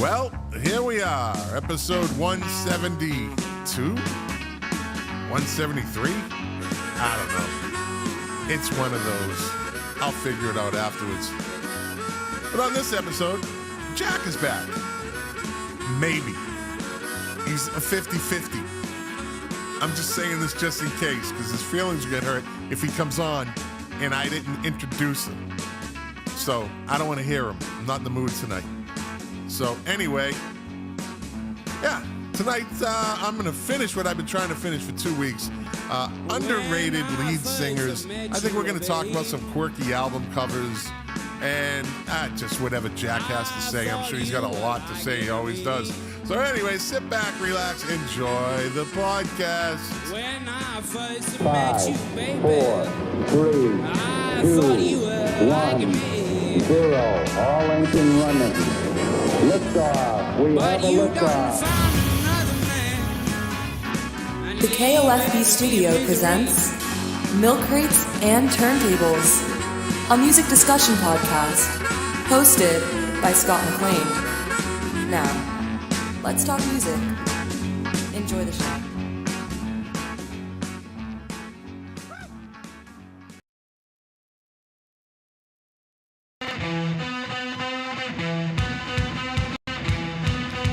Well, here we are, episode 172? 173? I don't know. It's one of those. I'll figure it out afterwards. But on this episode, Jack is back. Maybe. He's a 50-50. I'm just saying this just in case, because his feelings will get hurt if he comes on and I didn't introduce him. So, I don't want to hear him. I'm not in the mood tonight. So, anyway, yeah, tonight I'm going to finish what I've been trying to finish for 2 weeks. Underrated lead singers. I think we're going to talk about some quirky album covers and just whatever Jack has to say. I'm sure he's got a lot to say. He always does. So anyway, sit back, relax, enjoy the podcast. When I first 5, met you, baby, 4, 3, I 2, thought you were like 1, me. 0. All engine running. Liftoff. We But have a you done liftoff. found another man. The KLFB studio presents Milk Crates and Turntables, a music discussion podcast hosted by Scott McLean. Now, let's talk music. Enjoy the show.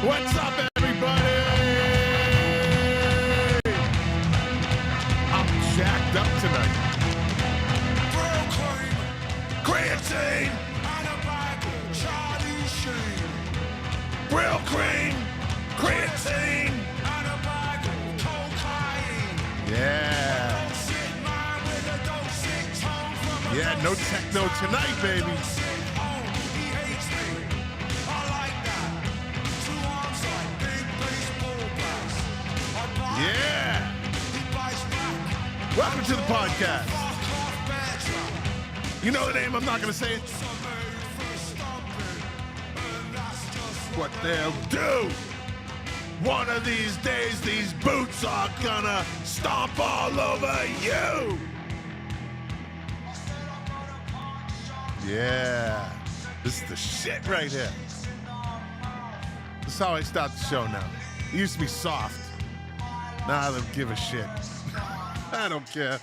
What's up, everybody? I'm jacked up tonight. Creatine! Real cream! Creatine! Yeah! Yeah, no techno tonight, baby! Yeah! Welcome to the podcast. You know the name, I'm not going to say it. What they'll do. One of these days, these boots are gonna stomp all over you. Yeah. This is the shit right here. This is how I start the show now. It used to be soft. Now I don't give a shit. I don't care.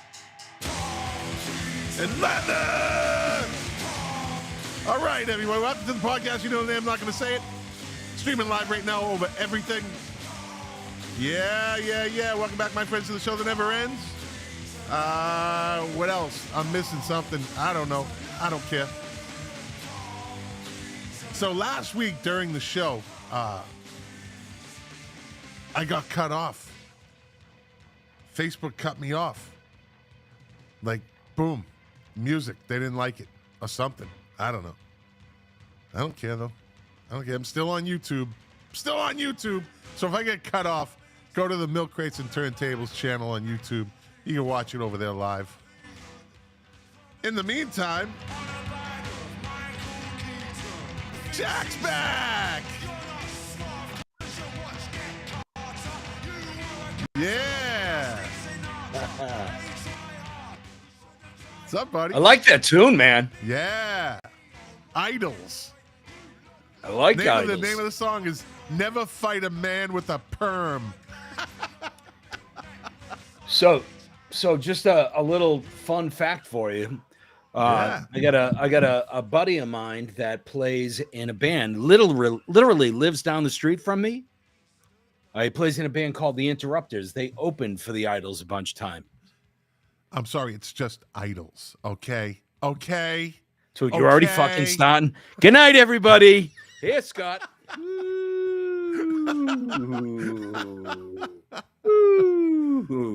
And leather! All right, everyone. Welcome to the podcast. You know the name. I'm not going to say it. Streaming live right now over everything. Yeah. Welcome back, my friends, to the show that never ends. What else? I'm missing something. I don't know. I don't care. So last week during the show, I got cut off. Facebook cut me off. Like, boom. Music. They didn't like it. Or something. I don't know. I don't care, though. I don't care. I'm still on YouTube. So if I get cut off, go to the Milk Crates and Turntables channel on YouTube. You can watch it over there live. In the meantime, Jack's back! Yeah! What's up, buddy? I like that tune, man. Yeah. Idols. I like The Idols. name of the song is Never Fight a Man with a Perm. So just a little fun fact for you. Yeah. I got a buddy of mine that plays in a band, literally lives down the street from me. He plays in a band called The Interrupters. They opened for the Idols a bunch of time. I'm sorry, it's just Idols. Okay. So you're already fucking starting. Good night, everybody. Here, Scott.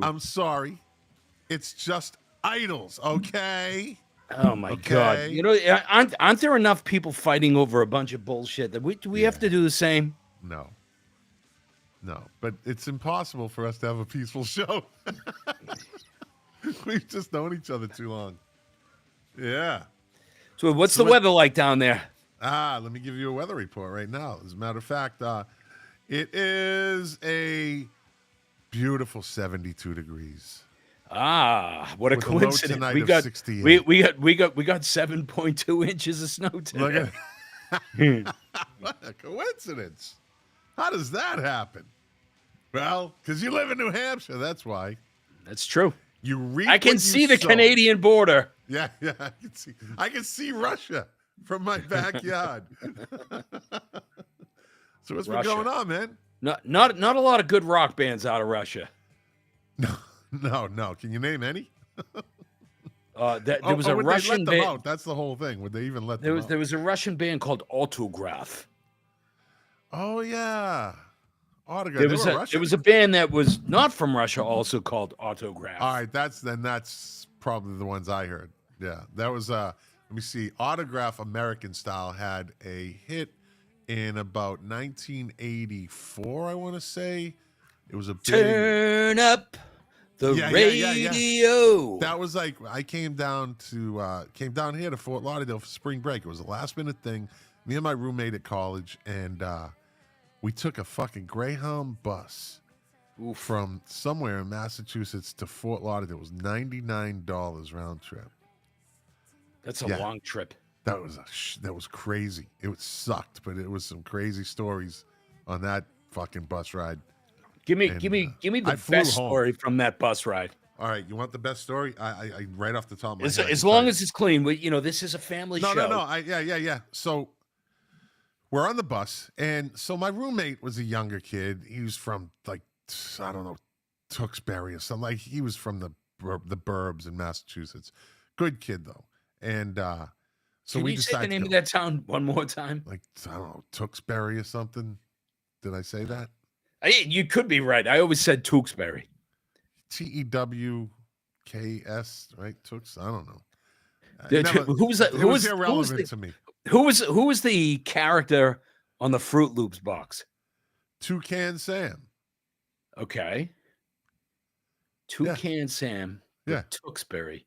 I'm sorry. It's just Idols, okay? Oh my God! You know, aren't there enough people fighting over a bunch of bullshit that we have to do the same? No, but it's impossible for us to have a peaceful show. We've just known each other too long. Yeah. So what's the weather like down there? Let me give you a weather report right now. As a matter of fact, it is a beautiful 72 degrees. What a With a low coincidence! tonight We of got 68. we got 7.2 inches of snow today. Look What a coincidence. How does that happen? Well, because you live in New Hampshire, that's why. That's true. You reap I can what you see the sow. Canadian border. Yeah, I can see Russia from my backyard. So what's been Russia. going on, man? Not a lot of good rock bands out of Russia. No. Can you name any? There was a would Russian they let them band. out? That's the whole thing. Would they even let them out? There was a Russian band called Autograph. Oh yeah, Autograph. There They was were a Russian? there was a band that was not from Russia, also called Autograph. All right, that's probably the ones I heard. Yeah, that was let me see. Autograph American Style had a hit in about 1984, I want to say. It was a big Turn up the Yeah. radio. That was like I came down here to Fort Lauderdale for spring break. It was a last minute thing. Me and my roommate at college, and we took a fucking Greyhound bus from somewhere in Massachusetts to Fort Lauderdale. It was $99 round trip. That's a Yeah. long trip. That was crazy. It sucked, but it was some crazy stories on that fucking bus ride. Give me And, the I flew best home. story from that bus ride. All right, you want the best story? I right off the top of my As, head. I as can long tell you. as it's clean. This is a family show. No. Yeah. So we're on the bus, and so my roommate was a younger kid. He was from like I don't know, Tewksbury or something. Like he was from the burbs in Massachusetts. Good kid though, and so Can we you say decided the name to of go, that town one more time? like I don't know, Tewksbury or something. Did I say that? You could be right. I always said Tewksbury. TEWKS, right? Tewks. I don't know. Who was that? It was irrelevant to me. Who was the character on the Fruit Loops box? Toucan Sam. Okay. Toucan Sam. Yeah. Tewksbury.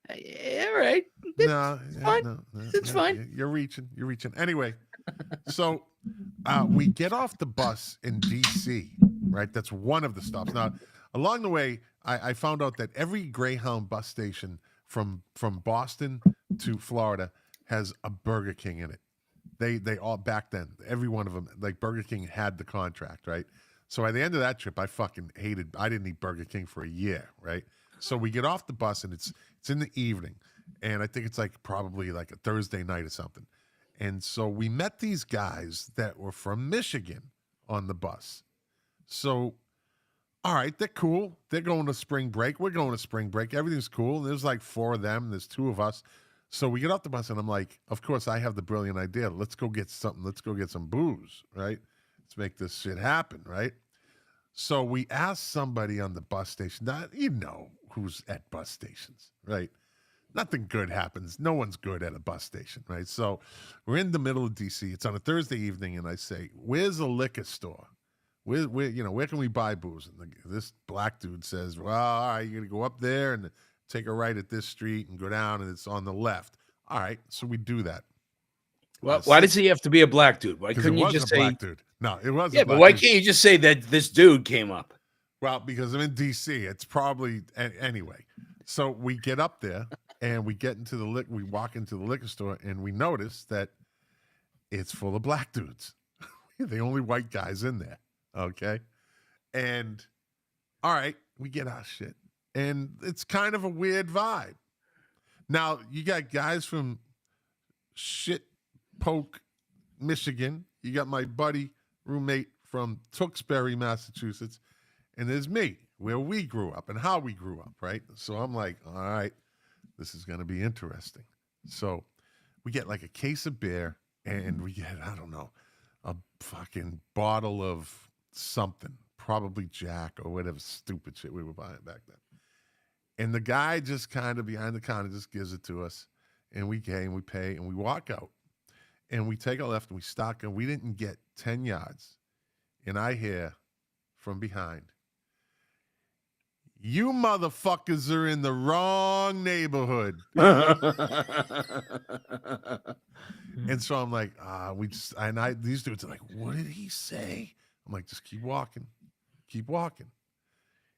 All right. No, fine. It's fine. You're reaching. Anyway, so we get off the bus in DC, right? That's one of the stops. Now, along the way, I found out that every Greyhound bus station from Boston to Florida has a Burger King in it. They all back then, every one of them, like Burger King had the contract, right? So at the end of that trip, I fucking hated. I didn't eat Burger King for a year, right? So we get off the bus and it's in the evening, and I think it's like probably like a Thursday night or something. And so we met these guys that were from Michigan on the bus. So, all right, they're cool. They're going to spring break. We're going to spring break. Everything's cool. There's like 4 of them. There's 2 of us. So we get off the bus, and I'm like, of course, I have the brilliant idea. Let's go get something. Let's go get some booze, right? Let's make this shit happen, right? So we asked somebody on the bus station. Now, you know who's at bus stations, right? Nothing good happens. No one's good at a bus station, right? So we're in the middle of DC. It's on a Thursday evening, and I say, "Where's a liquor store? Where can we buy booze?" And this black dude says, "Well, all right, you're gonna go up there and take a right at this street and go down, and it's on the left." All right, so we do that. Well, why does he have to be a black dude? Why Because couldn't it you wasn't just a say? black dude. No, it wasn't. Yeah, a but black why dude. can't you just say that this dude came up? Well, because I'm in DC. It's probably anyway. So we get up there and we get into we walk into the liquor store, and we notice that it's full of black dudes. We're the only white guys in there. Okay. And all right, we get our shit. And it's kind of a weird vibe. Now, you got guys from shit poke Michigan. You got my buddy roommate from Tewksbury, Massachusetts. And there's me, where we grew up and how we grew up, right? So I'm like, all right, this is going to be interesting. So we get like a case of beer, and we get, I don't know, a fucking bottle of something, probably Jack or whatever stupid shit we were buying back then. And the guy just kind of behind the counter just gives it to us. And we pay, and we walk out. And we take a left, and we stock, and we didn't get 10 yards. And I hear from behind, "You motherfuckers are in the wrong neighborhood." And so I'm like, these dudes are like, "What did he say?" I'm like, "Just keep walking. Keep walking."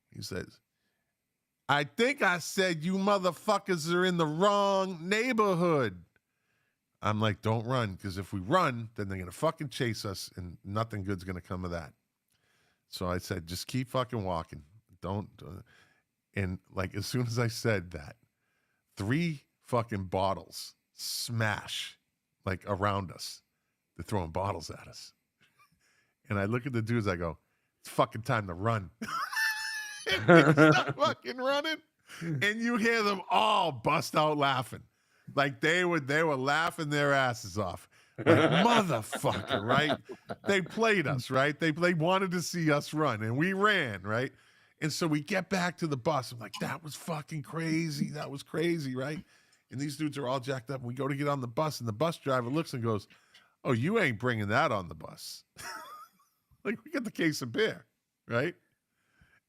He says, "I think I said you motherfuckers are in the wrong neighborhood." I'm like, don't run, because if we run, then they're going to fucking chase us and nothing good's going to come of that. So I said, just keep fucking walking. Don't. And like, as soon as I said that, 3 fucking bottles smash like around us. They're throwing bottles at us. And I look at the dudes, I go, it's fucking time to run. And they start fucking running. And you hear them all bust out laughing. Like they were laughing their asses off. Like, motherfucker, right? They played us, right? They wanted to see us run, and we ran, right? And so we get back to the bus. I'm like, that was fucking crazy. That was crazy, right? And these dudes are all jacked up. We go to get on the bus, and the bus driver looks and goes, oh, you ain't bringing that on the bus. Like, we get the case of beer, right?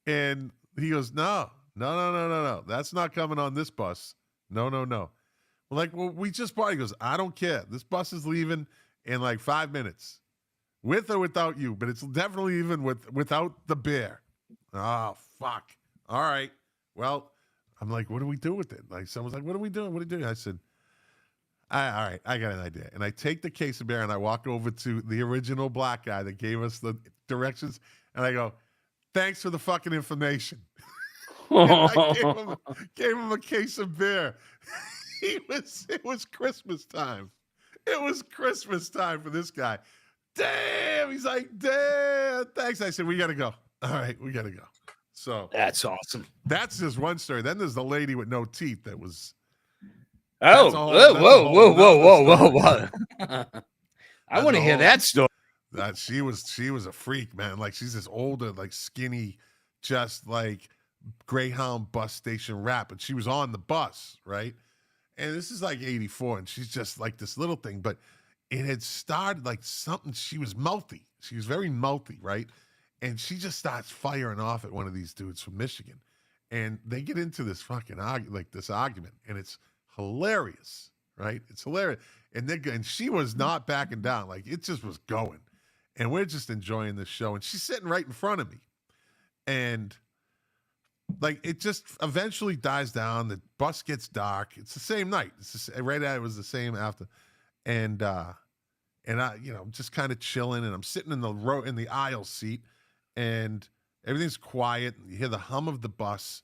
And he goes, no. That's not coming on this bus. No. We're like, well, we just bought it. He goes, I don't care. This bus is leaving in like 5 minutes, with or without you, but it's definitely even without the beer. Oh, fuck. All right. Well, I'm like, what do we do with it? Like, someone's like, what are we doing? What are you doing? I said, all right, I got an idea. And I take the case of beer and I walk over to the original black guy that gave us the directions. And I go, thanks for the fucking information. And I gave him a case of beer. It was Christmas time. It was Christmas time for this guy. Damn. He's like, damn. Thanks. I said, we got to go. All right, we got to go. So That's awesome. that's just one story. Then there's the lady with no teeth that was. Oh, That's a whole- whoa. I want to hear that story. That she was a freak, man. Like, she's this older, like skinny, just like Greyhound bus station rat. And she was on the bus, right? And this is like 84, and she's just like this little thing. But it had started like something. She was melty. She was very melty, right? And she just starts firing off at one of these dudes from Michigan. And they get into this fucking argument, and it's hilarious, right? It's hilarious. And she was not backing down. Like, it just was going. And we're just enjoying this show. And she's sitting right in front of me. And like, it just eventually dies down. The bus gets dark. It's the same night. It was the same after. And I, I'm just kind of chilling, and I'm sitting in the aisle seat, and everything's quiet. You hear the hum of the bus,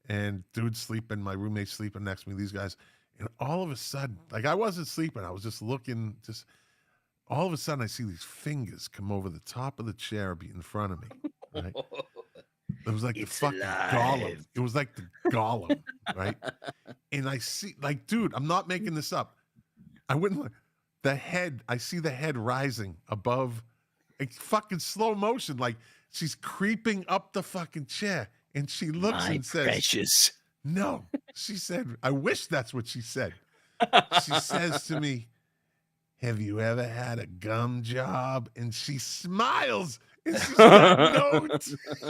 and dude's sleeping. My roommate's sleeping next to me, these guys. And all of a sudden, like, I wasn't sleeping. I was just looking, all of a sudden I see these fingers come over the top of the chair in front of me. Right? It was like It's the fucking alive. golem. It was like the golem, right? And I see, like, dude, I'm not making this up. I wouldn't I see the head rising above, like, fucking slow motion. Like, she's creeping up the fucking chair, and she looks My and says, precious. no. She said, I wish that's what she said. She says to me, have you ever had a gum job? And she smiles, and she's got no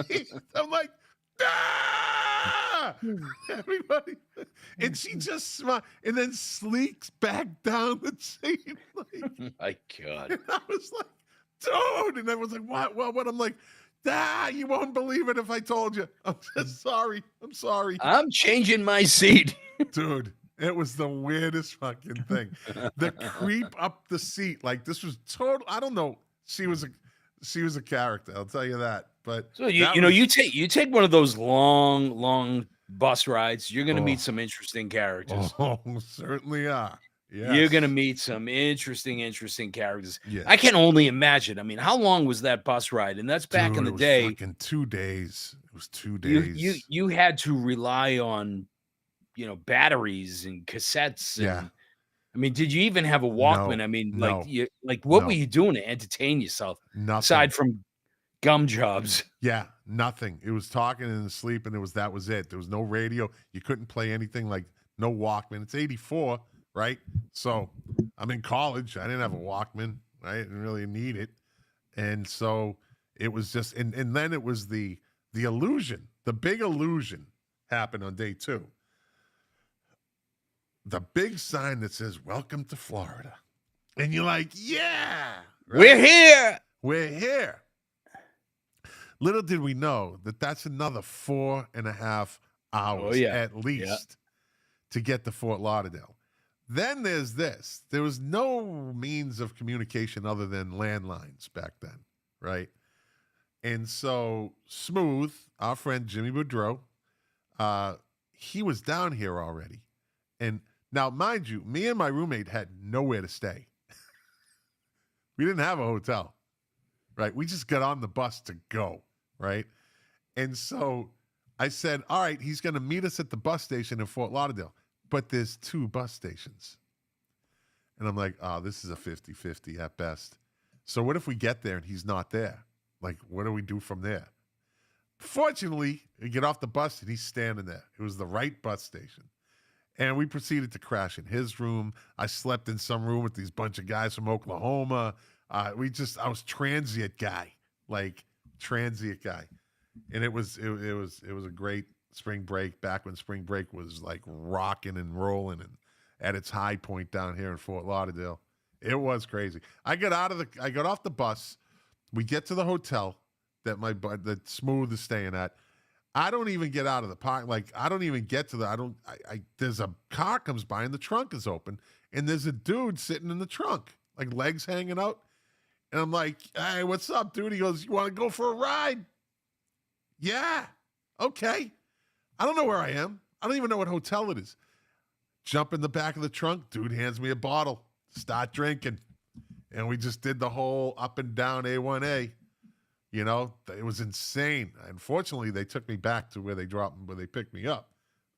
teeth. I'm like, ah! Everybody. And she just smiles and then sleeks back down the seat. Like, My God. and I was like, dude. And I was like, what? I'm like, you won't believe it if I told you. I'm just sorry. I'm sorry. I'm changing my seat. Dude, it was the weirdest fucking thing. The creep up the seat. Like, this was total. I don't know. She was a character. I'll tell you that. But So you take one of those long bus rides. You're going to meet some interesting characters. Oh, certainly are. Yes. You're going to meet some interesting characters. Yes. I can only imagine. I mean, how long was that bus ride? And that's back in the It was day. fucking 2 days. It was 2 days. You had to rely on, batteries and cassettes. And, Yeah. I mean, did you even have a Walkman? No, I mean, no, what no. were you doing to entertain yourself Nothing. aside from gum jobs? Yeah, nothing. It was talking and sleep, and that was it. There was no radio. You couldn't play anything, like no Walkman. It's 84, right? So I'm in college. I didn't have a Walkman. I didn't really need it. And so it was just, and then it was the illusion. The big illusion happened on day 2. The big sign that says, welcome to Florida. And you're like, yeah. Right? We're here. We're here. Little did we know that that's another 4.5 hours at least to get to Fort Lauderdale. Then there's this. There was no means of communication other than landlines back then, right? And so Smooth, our friend Jimmy Boudreau, he was down here already. And now, mind you, me and my roommate had nowhere to stay. We didn't have a hotel, right? We just got on the bus to go, right? And so I said, all right, he's going to meet us at the bus station in Fort Lauderdale. But there's 2 bus stations. And I'm like, oh, this is a 50-50 at best. So what if we get there and he's not there? Like, what do we do from there? Fortunately, we get off the bus and he's standing there. It was the right bus station. And we proceeded to crash in his room. I slept in some room with these bunch of guys from Oklahoma. I was transient guy. And it was a great spring break back when spring break was like rocking and rolling and at its high point down here in Fort Lauderdale. It was crazy. I got off the bus. We get to the hotel that Smooth is staying at. I don't even get out of the park. Like, I don't even get to there's a car comes by and the trunk is open and there's a dude sitting in the trunk, like legs hanging out. And I'm like, hey, what's up, dude? He goes, you want to go for a ride? Yeah. Okay. I don't know where I am. I don't even know what hotel it is. Jump in the back of the trunk. Dude hands me a bottle. Start drinking. And we just did the whole up and down A1A. You know, it was insane. Unfortunately, they took me back to where they picked me up.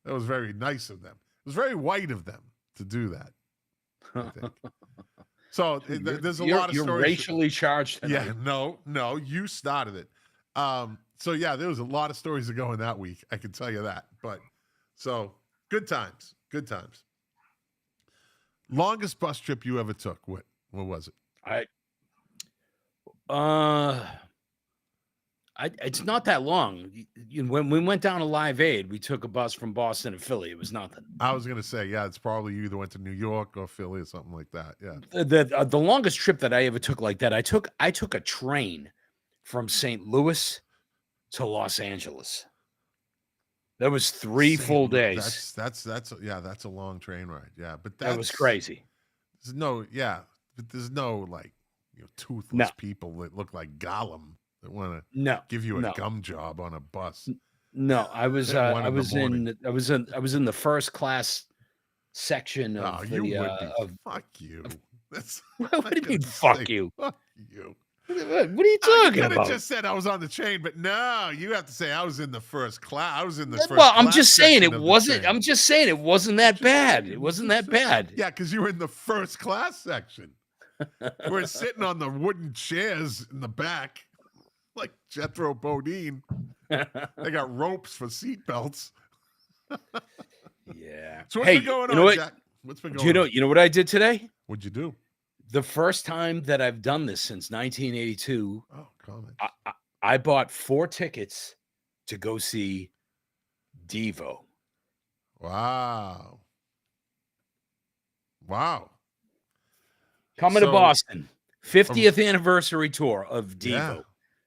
That was very nice of them. It was very white of them to do that, I think. So there's a lot of stories. You're racially charged tonight. Yeah, no, you started it. So yeah, there was a lot of stories to go in that week. I can tell you that. But so good times. Longest bus trip you ever took? What was it? It's not that long. When we went down to Live Aid, we took a bus from Boston to Philly. It was nothing. I was gonna say, yeah, it's probably you either went to New York or Philly or something like that. Yeah. The longest trip that I ever took like that, I took a train from St. Louis to Los Angeles. That was 3 full days. That's a long train ride. Yeah, but that was crazy. There's no like toothless people that look like Gollum that want to give you a gum job on a bus. No, I was in the first class section of fuck you. That's what do you mean fuck you? Fuck you. What are you talking about? I could have just said I was on the train, but no, you have to say I was in the first class. I was in the first. Well, I'm just saying it wasn't. I'm just saying it wasn't that bad. It wasn't that bad. Yeah, because you were in the first class section. We're sitting on the wooden chairs in the back, like Jethro Bodine. They got ropes for seatbelts. Yeah. So what's been going on, Jack? What's been going on? You know what I did today? What'd you do? The first time that I've done this since 1982. Oh, comment. I bought 4 tickets to go see Devo. Wow. Coming to Boston. 50th anniversary tour of Devo. Yeah.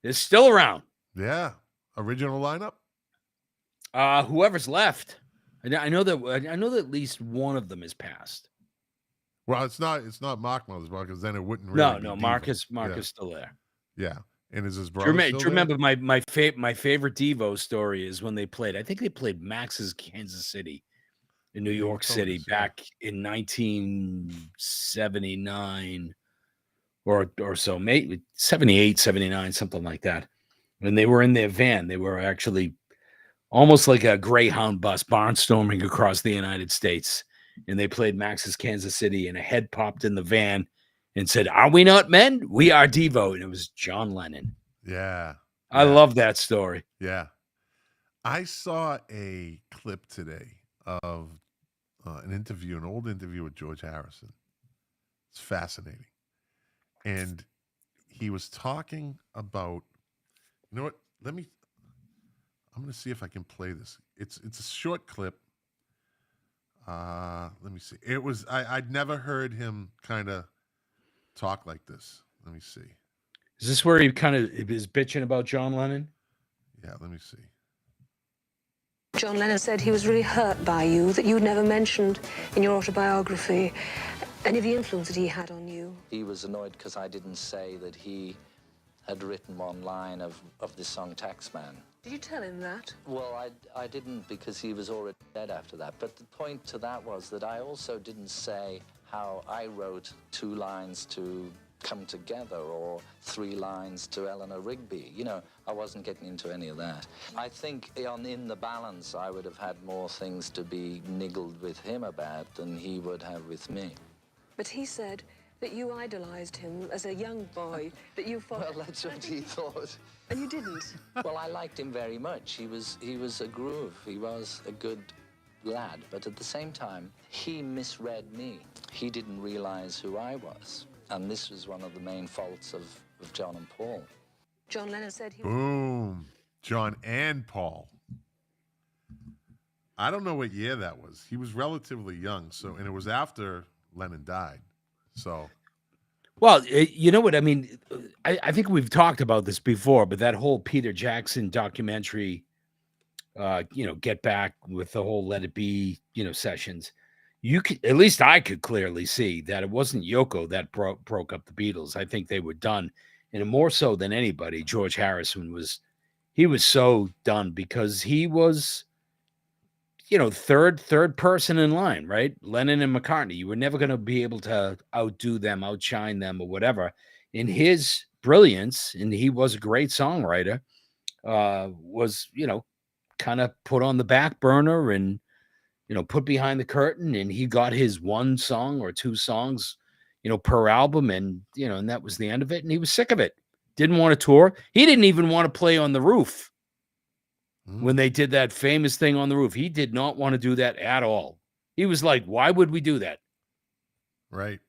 It's still around. Yeah. Original lineup? Whoever's left. I know that at least one of them is passed. Well, it's not Mark Mothersbaugh because then it wouldn't really. No, be Mark Devo. is still there. Yeah, and is his brother? Do you remember my favorite Devo story is when they played? I think they played Max's Kansas City in New York City back in 1979 or so, maybe 78, 79, something like that. When they were in their van, they were actually almost like a Greyhound bus barnstorming across the United States. And they played Max's Kansas City, and a head popped in the van and said, "Are we not men? We are Devo." And it was John Lennon. Yeah. I love that story. Yeah. I saw a clip today of an old interview with George Harrison. It's fascinating. And he was talking about, you know what? I'm going to see if I can play this. It's a short clip. Let me see. It was I'd never heard him kind of talk like this. Let me see. Is this where he kind of is bitching about John Lennon? Yeah, let me see. John Lennon said he was really hurt by you, that you'd never mentioned in your autobiography any of the influence that he had on you. He was annoyed because I didn't say that he had written one line of the song Taxman. Did you tell him that? Well, I didn't, because he was already dead after that. But the point to that was that I also didn't say how I wrote 2 lines to Come Together or 3 lines to Eleanor Rigby. You know, I wasn't getting into any of that. I think in the balance, I would have had more things to be niggled with him about than he would have with me. But he said that you idolized him as a young boy, that you thought... Well, that's what he thought. And you didn't? Well, I liked him very much. He was a groove. He was a good lad. But at the same time, he misread me. He didn't realize who I was. And this was one of the main faults of John and Paul. John Lennon said he... Boom. John and Paul. I don't know what year that was. He was relatively young, and it was after Lennon died. So... Well, you know what I mean? I think we've talked about this before, but that whole Peter Jackson documentary, Get Back with the whole Let It Be, sessions, you could, at least I could clearly see that it wasn't Yoko that broke up the Beatles. I think they were done. And more so than anybody, George Harrison was so done because he was, third person in line, right? Lennon and McCartney. You were never going to be able to outdo them, outshine them, or whatever. In his brilliance, and he was a great songwriter, was, kind of put on the back burner and, put behind the curtain. And he got his 1 song or 2 songs, per album. And, and that was the end of it. And he was sick of it. Didn't want to tour. He didn't even want to play on the roof. When they did that famous thing on the roof, he did not want to do that at all. He was like, why would we do that? Right.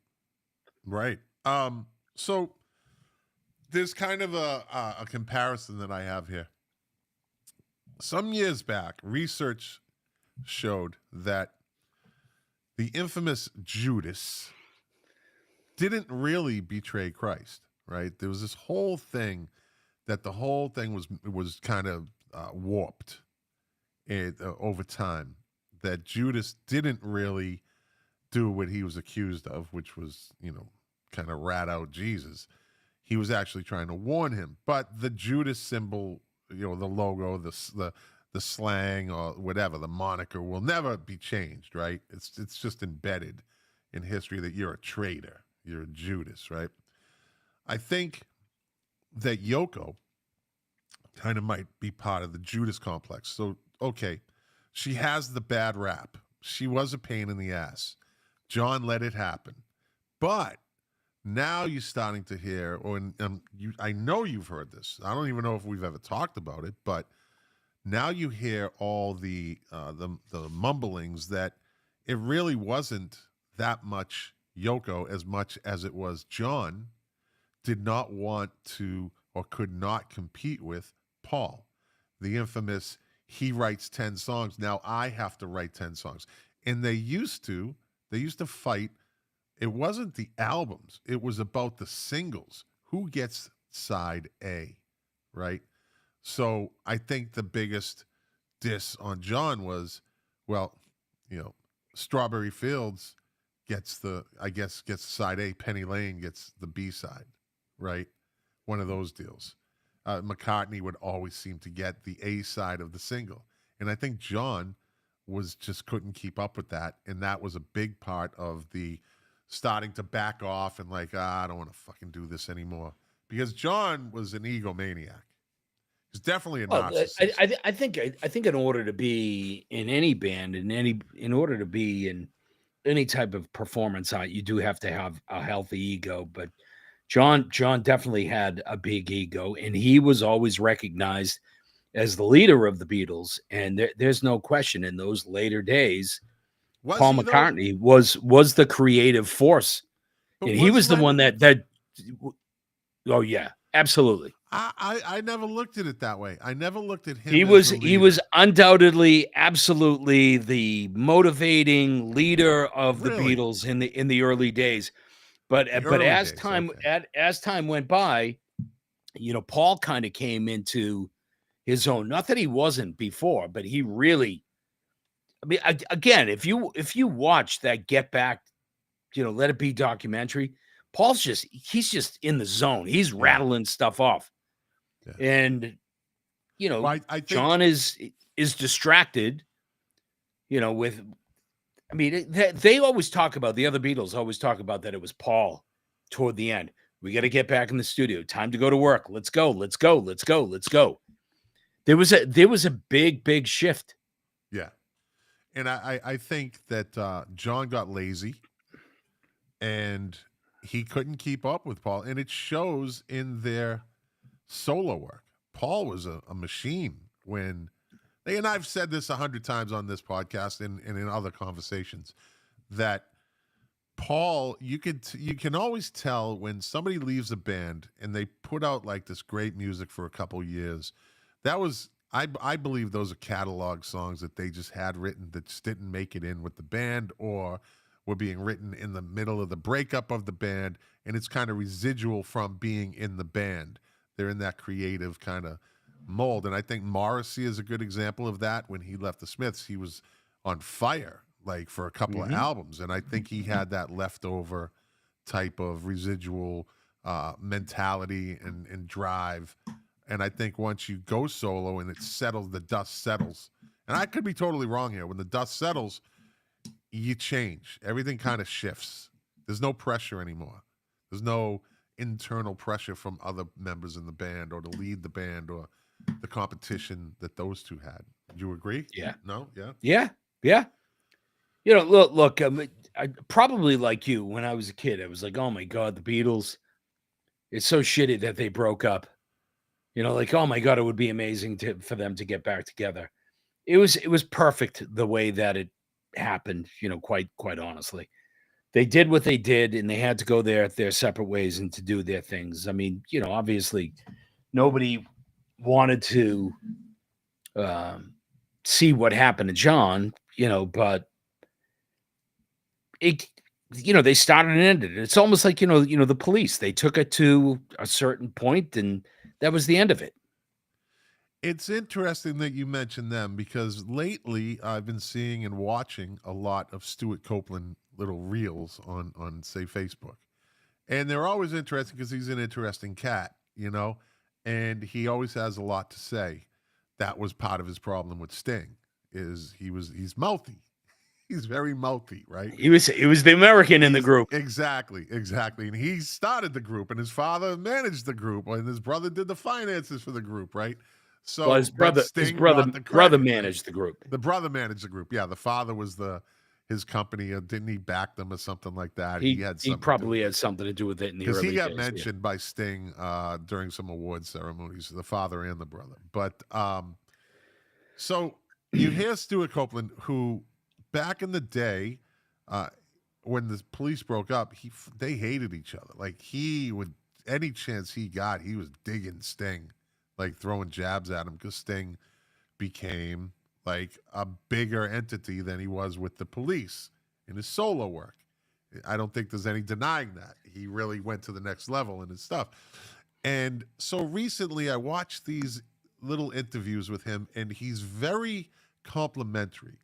So there's kind of a comparison that I have here. Some years back, research showed that the infamous Judas didn't really betray Christ, right? There was this whole thing that the whole thing was kind of warped over time, that Judas didn't really do what he was accused of, which was, kind of rat out Jesus. He was actually trying to warn him. But the Judas symbol, the logo, the slang or whatever, the moniker will never be changed, right? It's just embedded in history that you're a traitor. You're a Judas, right? I think that Yoko kind of might be part of the Judas complex. So, okay, she has the bad rap. She was a pain in the ass. John let it happen. But now you're starting to hear, I know you've heard this. I don't even know if we've ever talked about it, but now you hear all the mumblings that it really wasn't that much Yoko as much as it was John did not want to or could not compete with Paul. The infamous, he writes 10 songs, now I have to write 10 songs. And they used to fight. It wasn't the albums. It was about the singles. Who gets side A, right? So I think the biggest diss on John was, Strawberry Fields gets side A. Penny Lane gets the B side, right? One of those deals. McCartney would always seem to get the A side of the single. And I think John couldn't keep up with that. And that was a big part of the starting to back off and I don't want to fucking do this anymore. Because John was an egomaniac. He's definitely a narcissist. I think in order to be in any band, in order to be in any type of performance art, you do have to have a healthy ego. But John definitely had a big ego, and he was always recognized as the leader of the Beatles. And there's no question in those later days, Paul McCartney was the creative force, and he was the one that. Oh yeah, absolutely. I never looked at it that way. I never looked at him. He was undoubtedly, absolutely the motivating leader of the Beatles in the early days. But as time went by, Paul kind of came into his own. Not that he wasn't before, but he really. I mean, again, if you watch that Get Back, Let It Be documentary, he's just in the zone. He's rattling stuff off, and Well, I think John is distracted. With. I mean, they always talk about, the other Beatles always talk about that it was Paul toward the end. We got to get back in the studio. Time to go to work. Let's go. Let's go. Let's go. Let's go. There was a big shift. Yeah. And I think that John got lazy and he couldn't keep up with Paul. And it shows in their solo work. Paul was a machine when and I've said this 100 times on this podcast and in other conversations, that Paul, you can always tell when somebody leaves a band and they put out like this great music for a couple years. That was, I believe those are catalog songs that they just had written that just didn't make it in with the band, or were being written in the middle of the breakup of the band, and it's kind of residual from being in the band. They're in that creative kind of mold. And I think Morrissey is a good example of that. When he left the Smiths, he was on fire like for a couple of albums, and I think he had that leftover type of residual mentality and drive. And I think once you go solo and it settles, the dust settles, and I could be totally wrong here, when the dust settles, you change. Everything kind of shifts. There's no pressure anymore. There's no internal pressure from other members in the band or to lead the band or the competition that those two had. Do you agree? Yeah. No? Yeah? Yeah. Look, I probably like you, when I was a kid, I was like, oh my God, the Beatles, it's so shitty that they broke up. Like, oh my God, it would be amazing for them to get back together. It was perfect the way that it happened, quite honestly. They did what they did, and they had to go their separate ways and to do their things. I mean, obviously nobody wanted to see what happened to John, but it, they started and ended. It's almost like, the Police, they took it to a certain point and that was the end of it. It's interesting that you mentioned them, because lately I've been seeing and watching a lot of Stuart Copeland little reels on say Facebook. And they're always interesting because he's an interesting cat, and he always has a lot to say. That was part of his problem with Sting, is he's mouthy. He's very mouthy, right? He was the American in the group. Exactly. And he started the group, and his father managed the group, and his brother did the finances for the group, right? So his brother managed the group. The brother managed the group. Yeah, the father was his company. Didn't he back them or something like that? He probably had something to do with it in the early days. Because he got mentioned by Sting during some award ceremonies, the father and the brother. But so you hear Stuart Copeland, who back in the day, when the Police broke up, they hated each other. Like, he would, any chance he got, he was digging Sting, like throwing jabs at him, because Sting became like a bigger entity than he was with the Police in his solo work. I don't think there's any denying that. He really went to the next level in his stuff. And so recently I watched these little interviews with him, and he's very complimentary.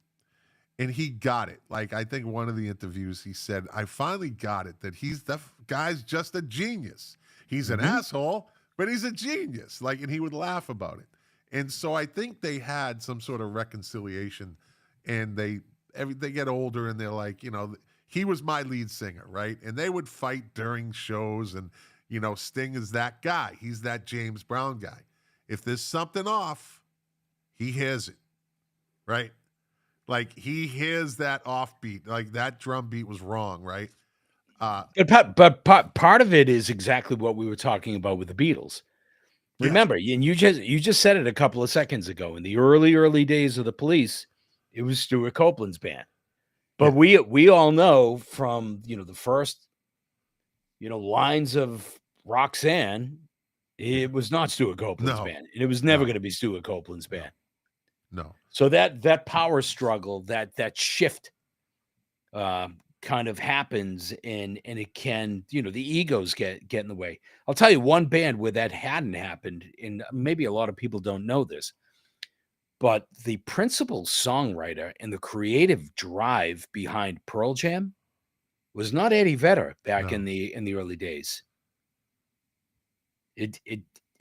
And he got it. Like, I think one of the interviews he said, I finally got it, that the guy's just a genius. He's an asshole, but he's a genius. Like, and he would laugh about it. And so I think they had some sort of reconciliation, and they get older, and they're like, he was my lead singer, right? And they would fight during shows, and, Sting is that guy. He's that James Brown guy. If there's something off, he hears it, right? Like, he hears that offbeat, like that drum beat was wrong, right? But part of it is exactly what we were talking about with the Beatles. Remember, and you just said it a couple of seconds ago. In the early days of the Police, it was Stuart Copeland's band. But we all know from the first lines of Roxanne, it was not Stuart Copeland's band, and it was never going to be Stuart Copeland's band. No. So that power struggle, that shift, kind kind of happens and it can, the egos get in the way. I'll tell you one band where that hadn't happened, and maybe a lot of people don't know this, but the principal songwriter and the creative drive behind Pearl Jam was not Eddie Vedder back No. in the early days. It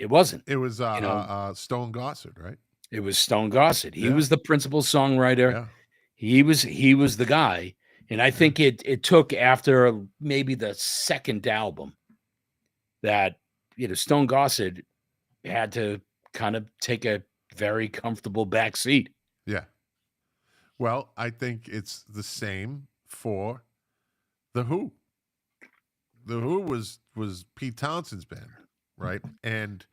wasn't. It was Stone Gossard, right? It was Stone Gossard. He Yeah. was the principal songwriter. Yeah. He was the guy. And I think it took after maybe the second album that, Stone Gossard had to kind of take a very comfortable back seat. Yeah. Well, I think it's the same for The Who. The Who was Pete Townshend's band, right? And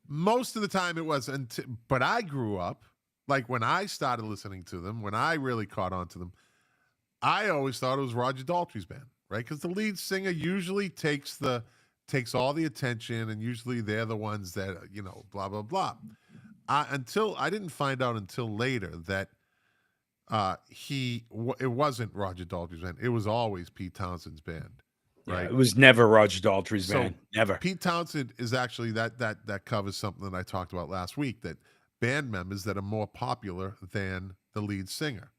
most of the time it was, but I grew up, like when I started listening to them, when I really caught on to them, I always thought it was Roger Daltrey's band, right? Because the lead singer usually takes all the attention, and usually they're the ones that, blah, blah, blah. I didn't find out until later that it wasn't Roger Daltrey's band. It was always Pete Townshend's band, right? Yeah, it was never Roger Daltrey's So band. Never. Pete Townsend is actually that covers something that I talked about last week, that band members that are more popular than the lead singer.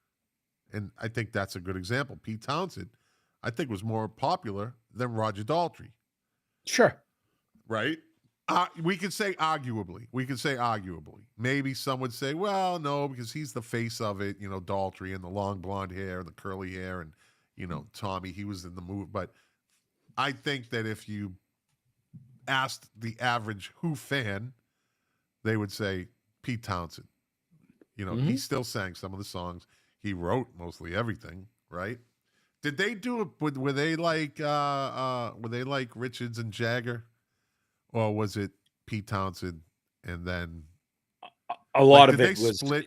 And I think that's a good example. Pete Townsend, I think, was more popular than Roger Daltrey. Sure. Right? We could say arguably. Maybe some would say, well, no, because he's the face of it, Daltrey, and the long blonde hair and the curly hair, and, Tommy, he was in the movie. But I think that if you asked the average Who fan, they would say Pete Townsend. He still sang some of the songs. He wrote mostly everything, right? Did they do it? Were they like Richards and Jagger, or was it Pete Townsend and then a lot of did it they was split?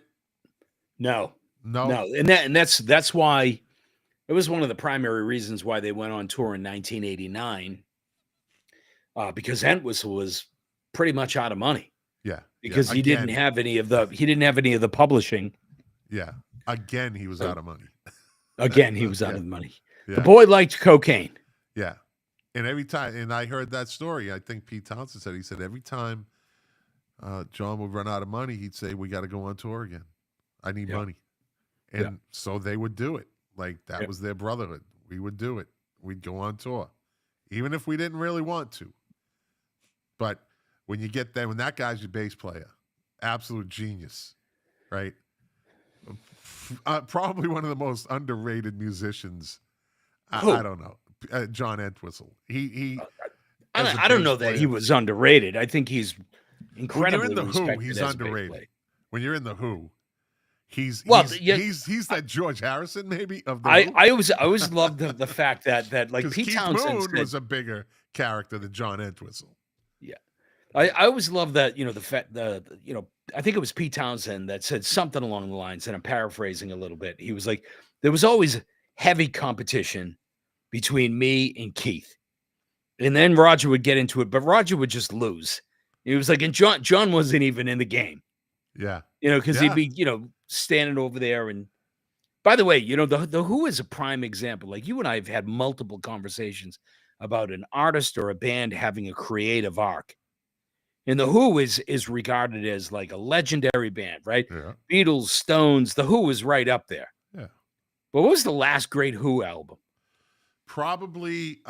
No, and that's why it was one of the primary reasons why they went on tour in 1989, because Entwistle was pretty much out of money. Yeah, because he didn't have any of the publishing. Yeah. Again, he was out of money. Again, he was out of money. Yeah. The boy liked cocaine. Yeah. And every time, and I heard that story, I think Pete Townsend said, every time John would run out of money, he'd say, we got to go on tour again. I need money. And so they would do it. Like that was their brotherhood. We would do it. We'd go on tour, even if we didn't really want to. But when you get there, when that guy's your bass player, absolute genius, right? Probably one of the most underrated musicians. I don't know, John Entwistle. I don't know that he was underrated. I think he's incredibly when you're in the Who, respected he's as a bass underrated. player. When you're in the Who, he's that George Harrison maybe of the Who. I always loved the fact that like Pete Keith Townsend Moon was a bigger character than John Entwistle. Yeah, I always love that, I think it was Pete Townsend that said something along the lines, and I'm paraphrasing a little bit. He was like, there was always heavy competition between me and Keith. And then Roger would get into it, but Roger would just lose. He was like, and John wasn't even in the game. Yeah. Because he'd be, standing over there. And by the way, the Who is a prime example. Like you and I have had multiple conversations about an artist or a band having a creative arc. And the Who is regarded as like a legendary band, right? Yeah. Beatles, Stones, the Who is right up there. Yeah. But what was the last great Who album? Probably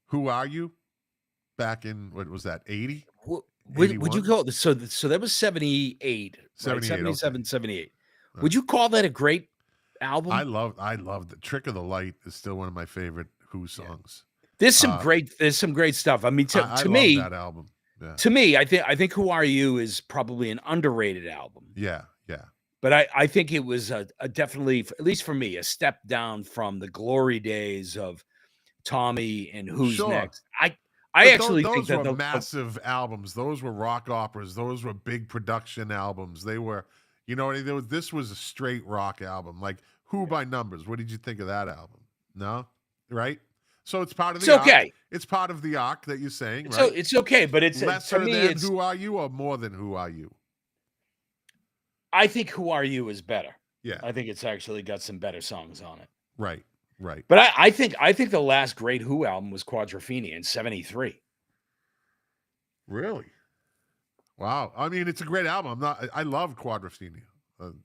Who Are You? Back in, what was that, 80? Would you call it, so that was 78, 77, okay. 78. Right. Would you call that a great album? I love the Trick of the Light is still one of my favorite Who songs. There's some great stuff. I mean, to me, love that album. Yeah. To me, I think Who Are You is probably an underrated album. Yeah. But I think it was a definitely, at least for me, a step down from the glory days of Tommy and Who's Next. I actually think that those were massive albums. Those were rock operas. Those were big production albums. They were, this was a straight rock album. Like Who by Numbers. What did you think of that album? No, right? So it's part of the okay. It's part of the arc that you're saying, right? So it's okay, but it's lesser than Who Are You or more than Who Are You? I think Who Are You is better. Yeah. I think it's actually got some better songs on it. Right. Right. But I think the last great Who album was Quadrophenia in '73. Really? Wow. I mean, it's a great album. I love Quadrophenia.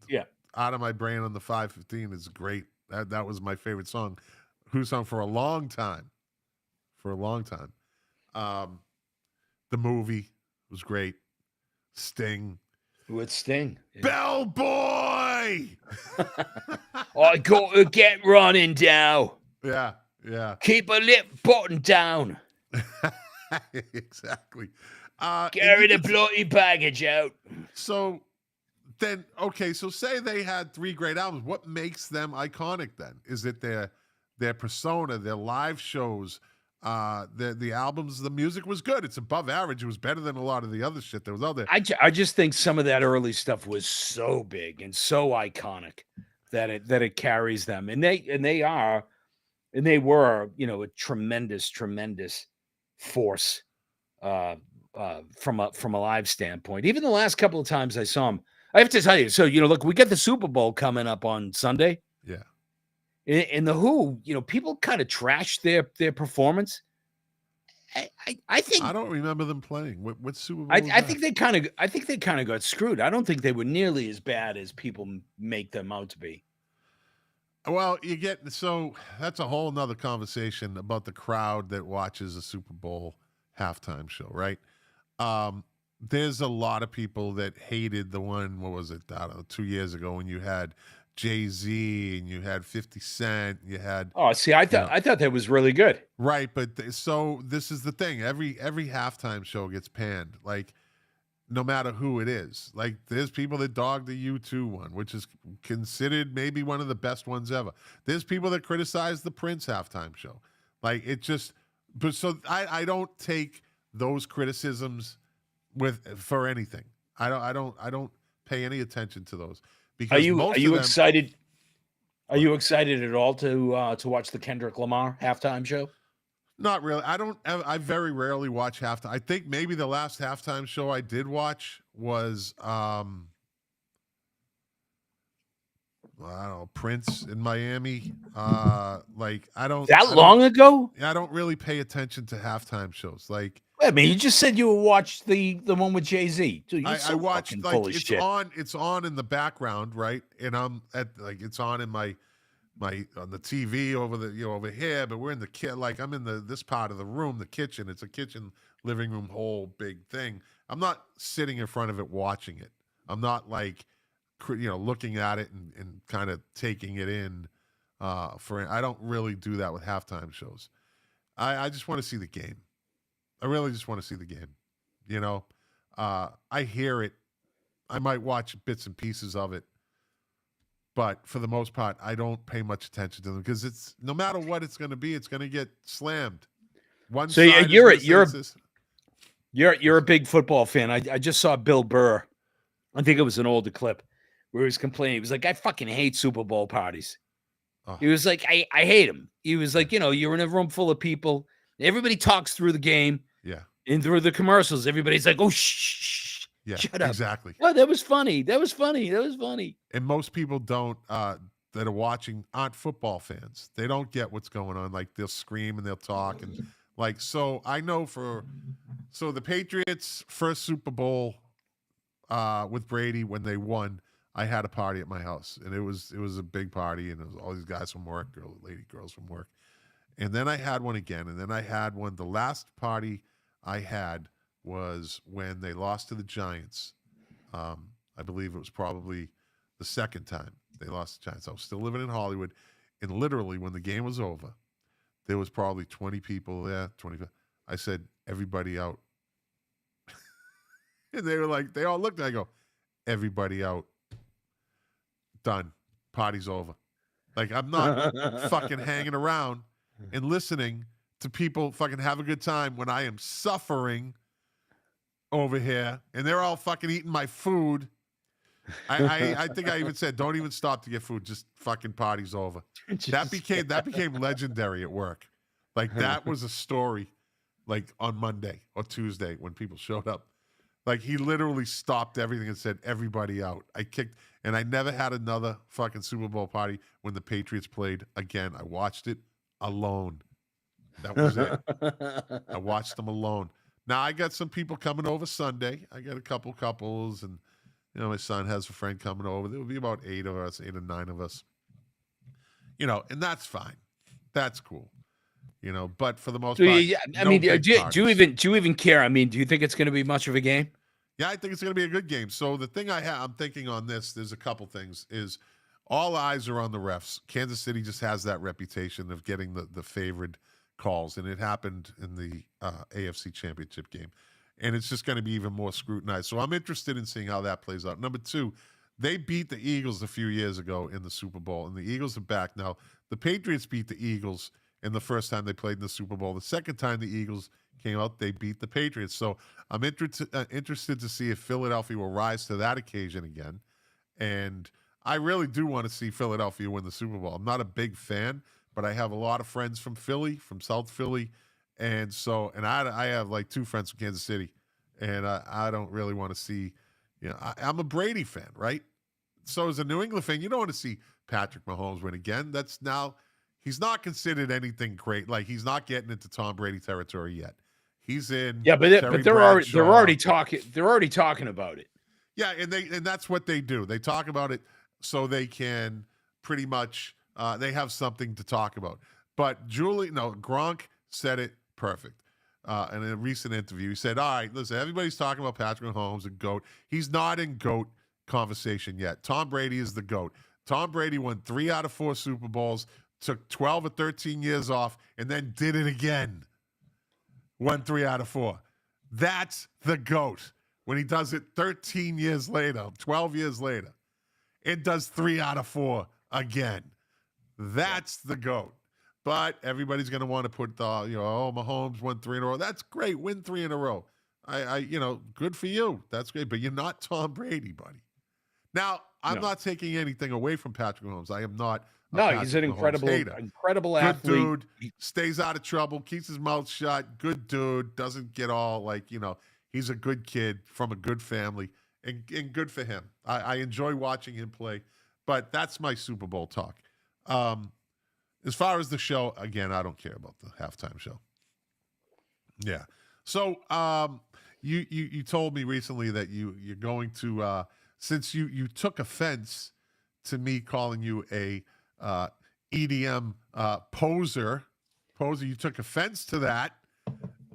Yeah. Out of My Brain on the 515 is great. That was my favorite song. Who song for a long time. For a long time. The movie was great. Sting. With Sting. Yeah. Bellboy! I got to get running down. Yeah, yeah. Keep a lip button down. Exactly. Carry the bloody baggage out. So then, okay, so say they had 3 great albums. What makes them iconic then? Is it their persona, their live shows, the albums, the music was good. It's above average. It was better than a lot of the other shit that was out there. I just think some of that early stuff was so big and so iconic that it carries them. And they were, you know, a tremendous force from a live standpoint. Even the last couple of times I saw them, I have to tell you. So, you know, look, we get the Super Bowl coming up on Sunday. Yeah. In the Who, you know, people kind of trashed their performance. I think I don't remember them playing. What Super Bowl? I think they kind of got screwed. I don't think they were nearly as bad as people make them out to be. Well, so that's a whole nother conversation about the crowd that watches a Super Bowl halftime show, right? There's a lot of people that hated the one, what was it, I don't know, 2 years ago when you had Jay-Z and you had 50 Cent, you had... Oh, see, I thought that was really good. Right, but so this is the thing. Every halftime show gets panned, like, no matter who it is. Like, there's people that dog the U2 one, which is considered maybe one of the best ones ever. There's people that criticize the Prince halftime show. Like, it just... But so I don't take those criticisms for anything. I don't pay any attention to those. Because are you excited? Are you excited at all to watch the Kendrick Lamar halftime show? Not really. I very rarely watch halftime. I think maybe the last halftime show I did watch was I don't know, Prince in Miami. Like Long ago? I don't really pay attention to halftime shows. Like, I mean, you just said you watched the one with Jay-Z. I watched, like, it's on in the background, right? And I'm it's on in my on the TV over here, but we're in the like I'm in this part of the room, the kitchen. It's a kitchen, living room, whole big thing. I'm not sitting in front of it watching it. I'm not like, looking at it and kind of taking it in. I don't really do that with halftime shows. I just want to see the game. I really just want to see the game. I hear it. I might watch bits and pieces of it. But for the most part, I don't pay much attention to them because it's no matter what it's going to be, it's going to get slammed. So you're a big football fan. I just saw Bill Burr. I think it was an older clip where he was complaining. He was like, I fucking hate Super Bowl parties. Oh. He was like, I hate them. He was like, you're in a room full of people. Everybody talks through the game. Yeah. And through the commercials, everybody's like, oh, shh. Yeah, shut up. Exactly. Oh, that was funny. And most people don't, that are watching, aren't football fans. They don't get what's going on. Like, they'll scream and they'll talk. And like, so I know so the Patriots' first Super Bowl with Brady, when they won, I had a party at my house. And it was a big party. And it was all these guys from work, girls from work. And then I had one again. And then I had one. The last party I had was when they lost to the Giants. I believe it was probably the second time they lost the Giants. I was still living in Hollywood. And literally, when the game was over, there was probably 20 people there, 25. I said, everybody out. And they were like, they all looked. I go, everybody out. Done. Party's over. Like, I'm not fucking hanging around and listening to people fucking have a good time when I am suffering over here and they're all fucking eating my food. I think I even said, don't even stop to get food. Just fucking party's over. That became legendary at work. Like, that was a story, like, on Monday or Tuesday when people showed up. Like, he literally stopped everything and said, everybody out. And I never had another fucking Super Bowl party when the Patriots played again. I watched it alone. That was it. I watched them alone. Now, I got some people coming over Sunday. I got a couple couples, and, my son has a friend coming over. There will be about 8 or 9 of us. And that's fine. That's cool. But for the most part, do you even care? I mean, do you think it's going to be much of a game? Yeah, I think it's going to be a good game. So the thing I'm thinking on this, there's a couple things, is all eyes are on the refs. Kansas City just has that reputation of getting the favored calls, and it happened in the AFC Championship game. And it's just going to be even more scrutinized. So I'm interested in seeing how that plays out. Number 2, they beat the Eagles a few years ago in the Super Bowl, and the Eagles are back now. The Patriots beat the Eagles in the first time they played in the Super Bowl. The second time the Eagles came out, they beat the Patriots. So I'm interested to see if Philadelphia will rise to that occasion again. And I really do want to see Philadelphia win the Super Bowl. I'm not a big fan, but I have a lot of friends from Philly, from South Philly. And I have like 2 friends from Kansas City. And I don't really want to see, I'm a Brady fan, right? So as a New England fan, you don't want to see Patrick Mahomes win again. He's not considered anything great. Like, he's not getting into Tom Brady territory yet. He's in. Yeah, but they're already talking about it. Yeah, and that's what they do. They talk about it so they can pretty much they have something to talk about. But Gronk said it perfect. In a recent interview, he said, all right, listen, everybody's talking about Patrick Mahomes and GOAT. He's not in GOAT conversation yet. Tom Brady is the GOAT. Tom Brady won 3 out of 4 Super Bowls, took 12 or 13 years off, and then did it again. Won 3 out of 4. That's the GOAT. When he does it 13 years later, 12 years later, it does 3 out of 4 again. That's the GOAT. But everybody's going to want to put Mahomes won 3 in a row. That's great. Win 3 in a row. Good for you. That's great. But you're not Tom Brady, buddy. Now, I'm not taking anything away from Patrick Mahomes. I am not. He's an incredible athlete. Good dude. Stays out of trouble. Keeps his mouth shut. Good dude. Doesn't get all he's a good kid from a good family, and good for him. I enjoy watching him play. But that's my Super Bowl talk. As far as the show, again, I don't care about the halftime show. Yeah. So you told me recently that you're going to since you took offense to me calling you a EDM poser, you took offense to that.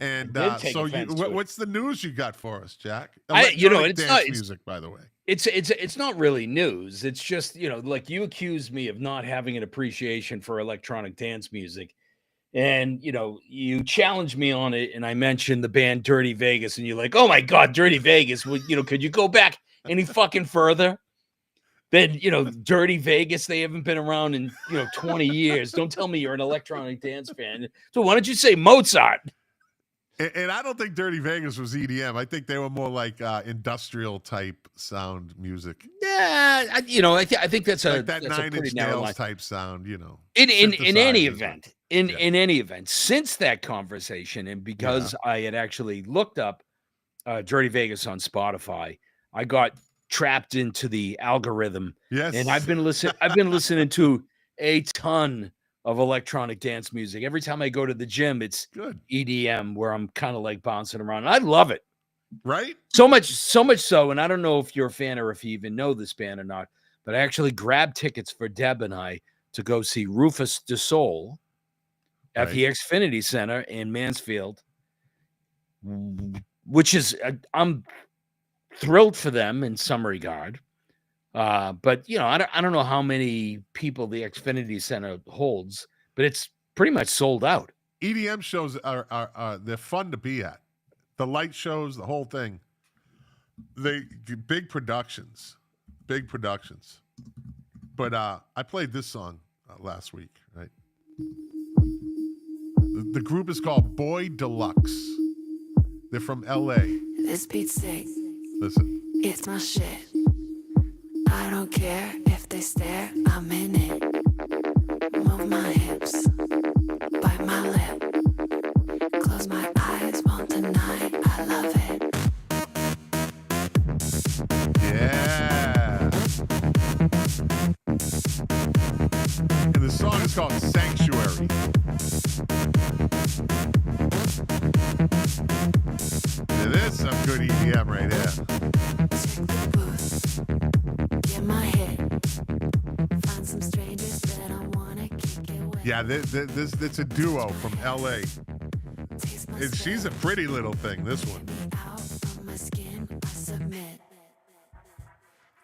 And so what's the news you got for us, Jack? It's not music, by the way. It's not really news. It's just, like, you accused me of not having an appreciation for electronic dance music. And, you challenged me on it, and I mentioned the band Dirty Vegas, and you're like, oh my God, Dirty Vegas. Well, could you go back any fucking further? Then, Dirty Vegas, they haven't been around in, 20 years. Don't tell me you're an electronic dance fan. So why don't you say Mozart? And I don't think Dirty Vegas was EDM. I think they were more like industrial type sound music. Yeah, I think that's like that 9 Inch Nails type sound. In any event, since that conversation, and because I had actually looked up Dirty Vegas on Spotify, I got trapped into the algorithm. Yes, and I've been listening to a ton of electronic dance music. Every time I go to the gym, it's good EDM, where I'm kind of like bouncing around. I love it. Right? So much so, and I don't know if you're a fan or if you even know this band or not, but I actually grabbed tickets for Deb and I to go see Rufus Du Sol at the Xfinity Center in Mansfield, which is, I'm thrilled for them in some regard. But I don't know how many people the Xfinity Center holds, but it's pretty much sold out. EDM shows are they're fun to be at. The light shows, the whole thing. They do big productions. But I played this song last week, right? The group is called Boy Deluxe. They're from LA. This beat's sick. Listen. It's my shit. I don't care if they stare, I'm in it. Move my hips, bite my lip. Close my eyes, won't deny, I love it. called Sanctuary. Now, this is some good EDM right here. Check the booth. Get my head. Find some strangers that I wanna kick it with. Yeah, this it's a duo from L.A. Taste my And she's a pretty little thing, this one. out of my skin, I submit.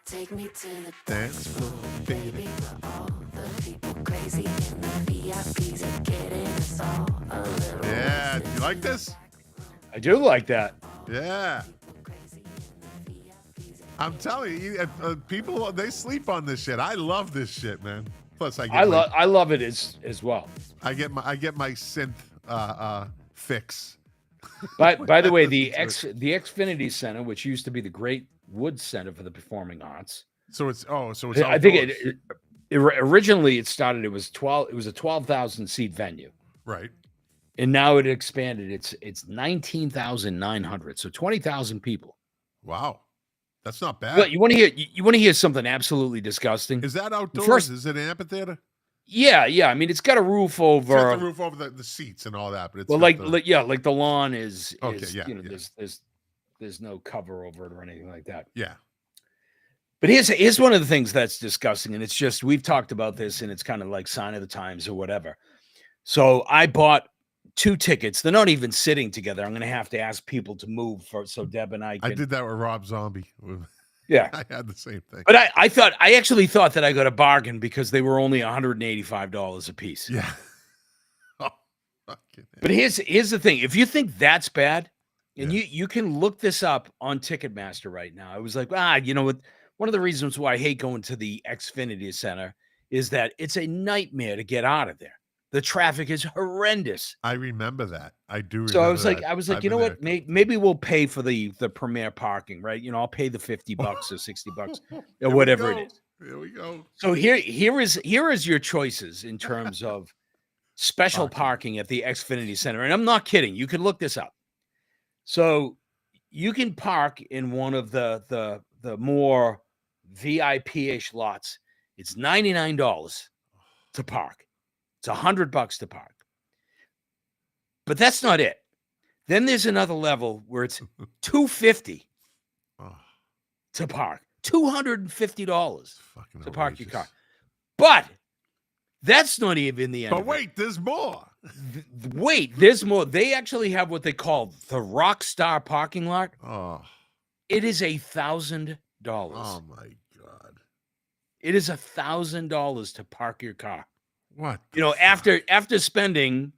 Take me to the Dance floor, baby. baby, where all the people crazy and the VIPs are getting us all a little Yeah, you like this? I do like that. Yeah. crazy and the VIPs are I'm telling you, people, they sleep on this shit. I love this shit, man. Plus, I love it as well. I get my synth fix. By the way, the Xfinity Center, which used to be the Great Woods Center for the Performing Arts, So it's I think originally it started. It was a 12,000 seat venue, right. and now it expanded. It's 19,900, so 20,000 people. Wow, that's not bad. But you want to hear something absolutely disgusting? Is that outdoors? First- Is it an amphitheater? Yeah. I mean, it's got a roof over. It's got the roof over the seats and all that, but it's Well, got like the lawn is. Okay, is, yeah, you know, yeah. there's no cover over it or anything like that. yeah. But here's one of the things that's disgusting, and it's just we've talked about this, and it's kind of like sign of the times or whatever. So I bought 2 tickets. They're not even sitting together. I'm going to have to ask people to move so Deb and I can. I did that with Rob Zombie. Yeah, I had the same thing. but I actually thought that I got a bargain because they were only $185 a piece. Yeah. Oh, fucking hell. But here's the thing: if you think that's bad, and Yeah. you can look this up on Ticketmaster right now. I was like, you know what? One of the reasons why I hate going to the Xfinity Center is that it's a nightmare to get out of there. The traffic is horrendous. I remember that. I do remember So I was that. like, I've you know been what? there. Maybe we'll pay for the premier parking, right? You know, I'll pay the $50 or $60 or Here we whatever go. it is. Here we go. So here is your choices in terms of special parking at the Xfinity Center. And I'm not kidding. You can look this up. So you can park in one of the more VIP-ish lots. It's $99 to park. It's $100 to park. But that's not it. Then there's another level where it's $250 Oh, to park. $250 fucking to park your car. outrageous. But that's not even the end. But of it. wait, there's more. Wait, there's more. They actually have what they call the Rockstar parking lot. Oh, It is $1,000. oh my God. It is $1,000 to park your car. What? You know, after spending,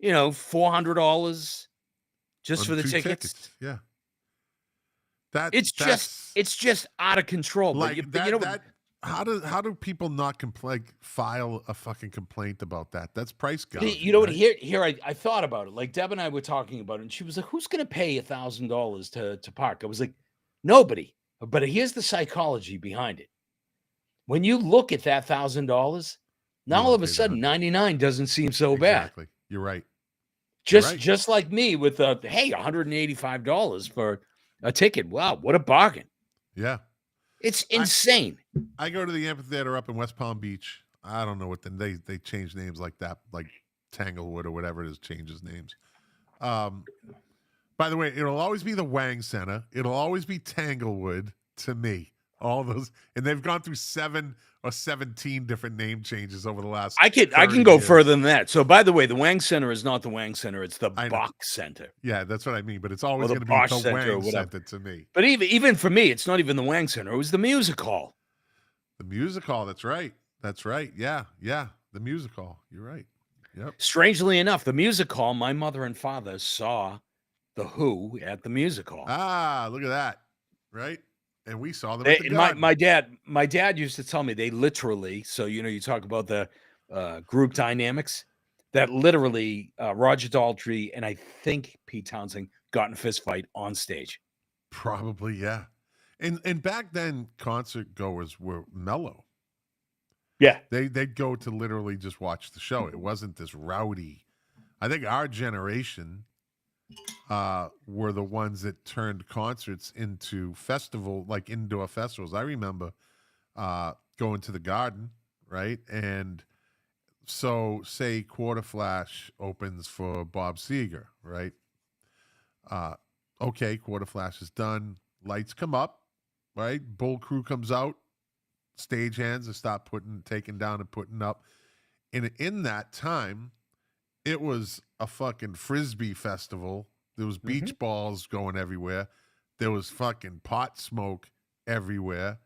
$400 just On for the 2 tickets. Yeah. It's just out of control. like But that, you know, that. How do people not file a fucking complaint about that? That's price gouging. you know what? right? Here I thought about it. Like Deb and I were talking about it, and she was like, "Who's going to pay $1,000 to park?" I was like, "Nobody." But here's the psychology behind it. When you look at that $1,000, now You all wanna of a pay sudden that. 99 doesn't seem so bad. Exactly. You're right. Just right. just like me with $185 for a ticket. Wow, what a bargain! Yeah. It's insane. I go to the amphitheater up in West Palm Beach. I don't know what they change names like that, like Tanglewood or whatever it is changes names. By the way, it'll always be the Wang Center. It'll always be Tanglewood to me. All those, and they've gone through 7 or 17 different name changes over the last. I can 30 go years. further than that. So, by the way, the Wang Center is not the Wang Center; it's the I know. Bach Center. Yeah, that's what I mean. But it's always Or going the to be Bosch the Center or Wang whatever. Center to me. But even for me, it's not even the Wang Center; it was the music hall. The music hall. That's right. That's right. Yeah, yeah. The music hall. You're right. Yep. Strangely enough, the music hall. My mother and father saw the Who at the music hall. Ah, look at that. Right. And we saw them. They- At the and Garden. my dad used to tell me they literally. So you talk about the group dynamics. That literally Roger Daltrey and I think Pete Townsend got in a fist fight on stage. Probably, yeah. And back then, concert goers were mellow. Yeah, They'd go to literally just watch the show. It wasn't this rowdy. I think our generation were the ones that turned concerts into like indoor festivals. I remember going to the Garden, right? And So say Quarter Flash opens for Bob Seger, right? Okay, Quarter Flash is done. Lights come up, right? Bull Crew comes out. Stagehands and start taking down and putting up. And in that time, it was a fucking frisbee festival. There was beach balls going everywhere. There was fucking pot smoke everywhere.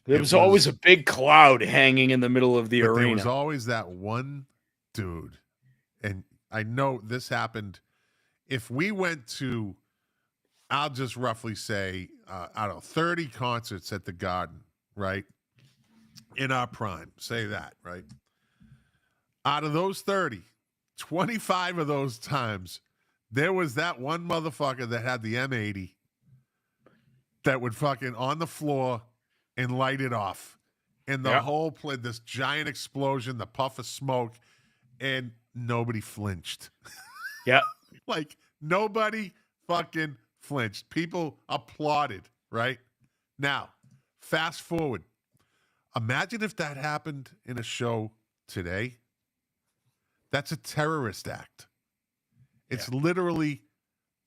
There was always a big cloud hanging in the middle of the arena. There was always that one dude. And I know this happened. If we went to, I'll just roughly say, I don't know, 30 concerts at the Garden, right? In our prime, say that, right? Out of those 30, 25 of those times, there was that one motherfucker that had the M80 that would fucking on the floor and light it off. And the whole play, this giant explosion, the puff of smoke, and nobody flinched. Yeah. Like, nobody fucking flinched. People applauded, right? Now, fast forward. Imagine if that happened in a show today. That's a terrorist act. It's literally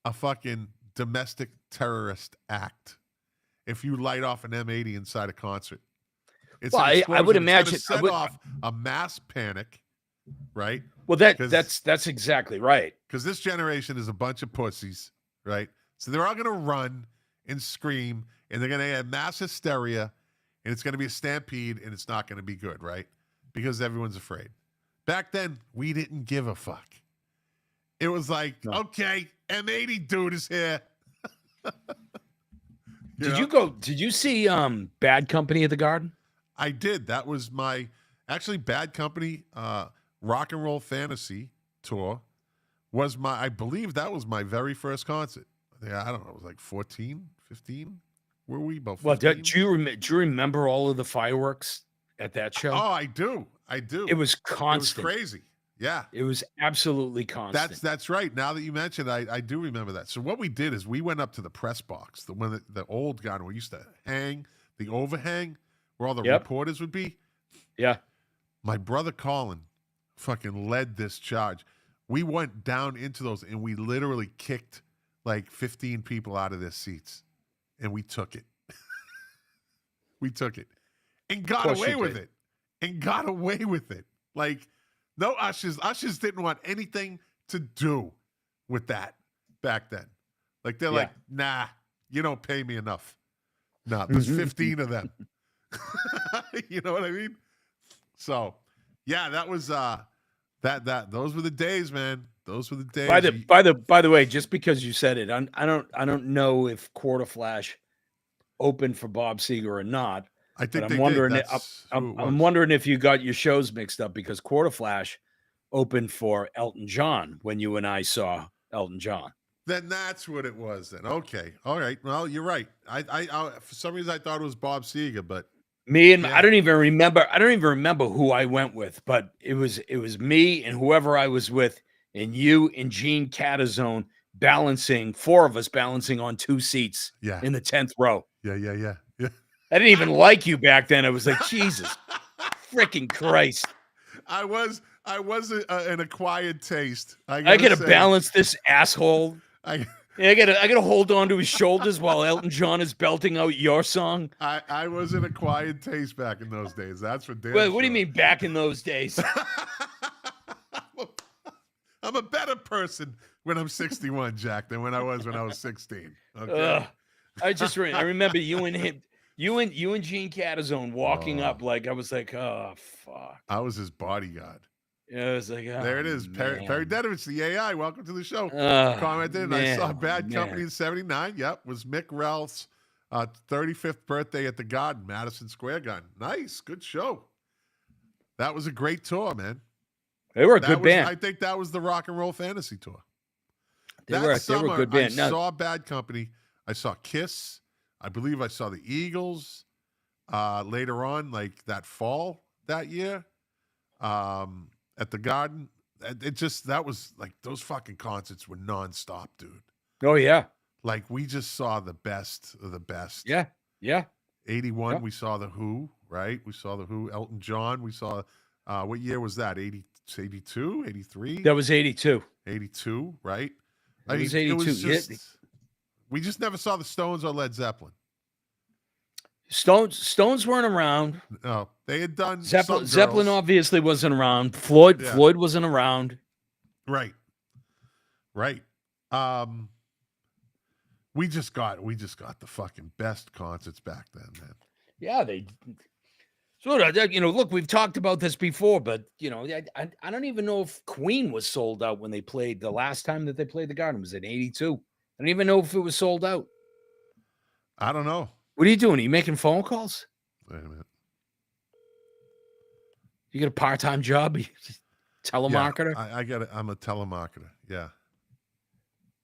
a fucking domestic terrorist act. If you light off an M80 inside a concert, it's I would imagine it's gonna set off a mass panic, right? Well, that's exactly right. Because this generation is a bunch of pussies, right? So they're all going to run and scream, and they're going to have mass hysteria. And it's going to be a stampede, and it's not going to be good, right? Because everyone's afraid. Back then, we didn't give a fuck. It was like, okay, M80 dude is here. Did you see Bad Company at the Garden? I did. That was actually Bad Company Rock and Roll Fantasy tour I believe that was my very first concert. Yeah, I don't know. It was like 14, 15. Were we about 15? Well, do you remember all of the fireworks at that show? Oh, I do. It was constant. It was crazy. Yeah. It was absolutely constant. That's right. Now that you mentioned, I do remember that. So what we did is we went up to the press box, the one that the old Garden we used to hang, the overhang, where all the reporters would be. Yeah. My brother Colin fucking led this charge. We went down into those and we literally kicked like 15 people out of their seats. And we took it. We took it. And got away with it. And got away with it. Like, no ushers. Ushers didn't want anything to do with that back then. Like, they're like, nah, you don't pay me enough. No, there's 15 of them. You know what I mean? So, yeah, that was those were the days, man. Those were the days. By the way, just because you said it, I don't know if Quarter Flash opened for Bob Seger or not. I think I'm wondering. I'm wondering if you got your shows mixed up because Quarter Flash opened for Elton John when you and I saw Elton John. Then that's what it was. Then okay, all right. Well, you're right. I for some reason I thought it was Bob Seger, but I don't even remember who I went with, but it was me and whoever I was with. And you and Gene Catazone four of us balancing on two seats in the 10th row. Yeah. I didn't even like you back then. I was like, Jesus freaking Christ. I was an acquired taste. I gotta balance this asshole. I gotta hold on to his shoulders while Elton John is belting out your song. I was an acquired taste back in those days. That's for damn Wait, what do you mean back in those days? I'm a better person when I'm 61, Jack, than when I was 16. Okay. I remember you and him, you and Gene Catazone walking up like I was like, oh fuck. I was his bodyguard. Yeah, I was like, oh, there it is. Perry Dedovich, the AI. Welcome to the show. Oh, Commented, and I saw Bad Company in '79. Yep, was Mick Ralph's 35th birthday at the Garden, Madison Square Garden. Nice, good show. That was a great tour, man. They were a good band. I think that was the Rock and Roll Fantasy Tour. They were a good band. I saw Bad Company. I saw Kiss. I believe I saw the Eagles later on, like that fall that year at the Garden. That was like those fucking concerts were nonstop, dude. Oh, yeah. Like we just saw the best of the best. Yeah. 81, we saw The Who, right? We saw The Who. Elton John. We saw What year was that? 82, 83? That was 82. 82, right? That was 82. It was just, we just never saw the Stones or Led Zeppelin. Stones weren't around. No, they had done Zeppelin obviously wasn't around. Floyd wasn't around. Right. We just got the fucking best concerts back then, man. Yeah, they. So look, we've talked about this before, but I don't even know if Queen was sold out when they played the last time that they played the Garden. It was in 82. I don't even know if it was sold out. I don't know. What are you doing? Are you making phone calls? Wait a minute. You got a part-time job? Telemarketer? Yeah, I get it. I'm a telemarketer. Yeah.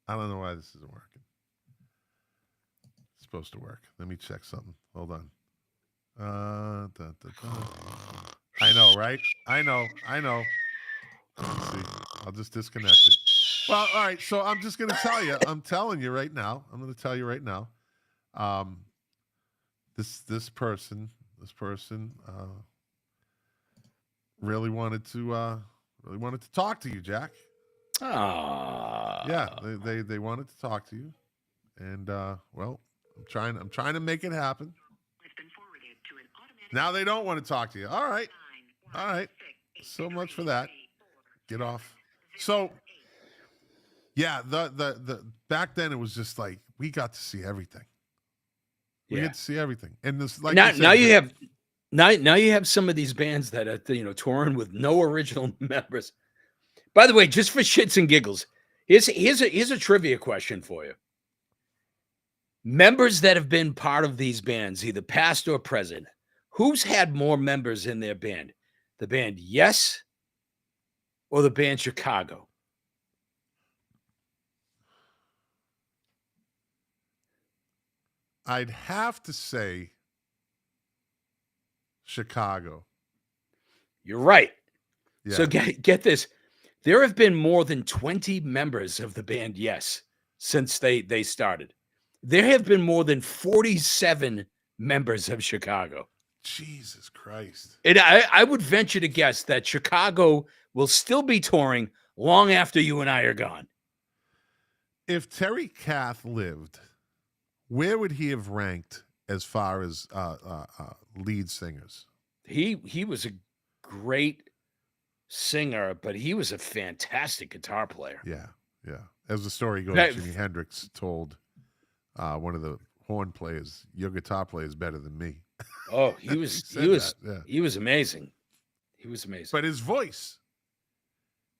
I don't know why this isn't working. It's supposed to work. Let me check something. Hold on. I know, right? I know. Let's see. I'll just disconnect it. Well, all right. So I'm just going to tell you. I'm telling you right now. I'm going to tell you right now. This person really wanted to talk to you, Jack. Yeah, they wanted to talk to you, and well, I'm trying to make it happen. Now they don't want to talk to you. All right. So much for that. Get off. So, yeah, the back then it was just like we got to see everything. We get to see everything, and this like now you have some of these bands that are touring with no original members. By the way, just for shits and giggles, here's a trivia question for you. Members that have been part of these bands, either past or present, who's had more members in their band? The band Yes or the band Chicago? I'd have to say Chicago. You're right. Yeah. So get this. There have been more than 20 members of the band Yes since they started. There have been more than 47 members of Chicago. Jesus Christ. And I would venture to guess that Chicago will still be touring long after you and I are gone. If Terry Kath lived, where would he have ranked as far as lead singers? He was a great singer, but he was a fantastic guitar player. Yeah. As the story goes, Jimi Hendrix told one of the horn players, "Your guitar player is better than me." Oh, he was amazing. He was amazing. But his voice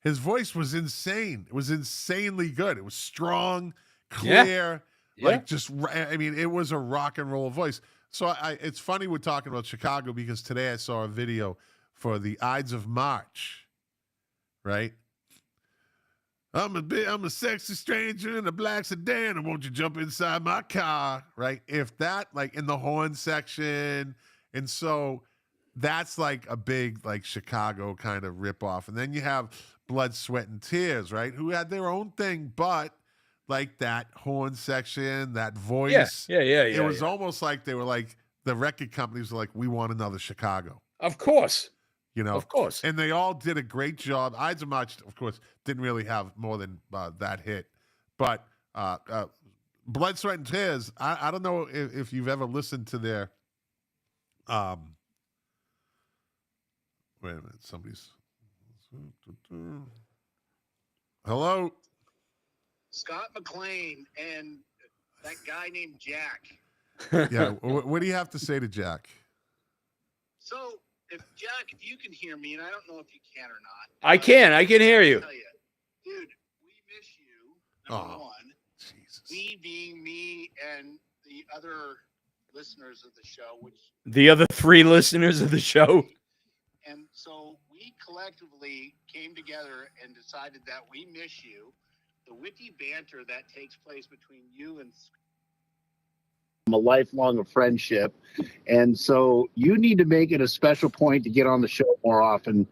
was insane. It was insanely good. It was strong, clear. Yeah. Like it was a rock and roll voice. So it's funny we're talking about Chicago because today I saw a video for the Ides of March, right? I'm a sexy stranger in a black sedan, and won't you jump inside my car, right? If that, like in the horn section, and so that's like a big like Chicago kind of ripoff. And then you have Blood, Sweat, and Tears, right? Who had their own thing, but like that horn section, that voice. Yeah. It was almost like they were like, the record companies were like, we want another Chicago. Of course. Of course. And they all did a great job. Ides of March, of course, didn't really have more than that hit. But Blood, Sweat, and Tears, I don't know if you've ever listened to their wait a minute, somebody's hello? Scott McLean and that guy named Jack. Yeah, what do you have to say to Jack? So, if you can hear me, and I don't know if you can or not. I can hear you. Tell you, dude, we miss you. Number one. Jesus. We being me and the other listeners of the show, the other 3 listeners of the show. And so we collectively came together and decided that we miss you. The witty banter that takes place between you and a lifelong friendship, and so you need to make it a special point to get on the show more often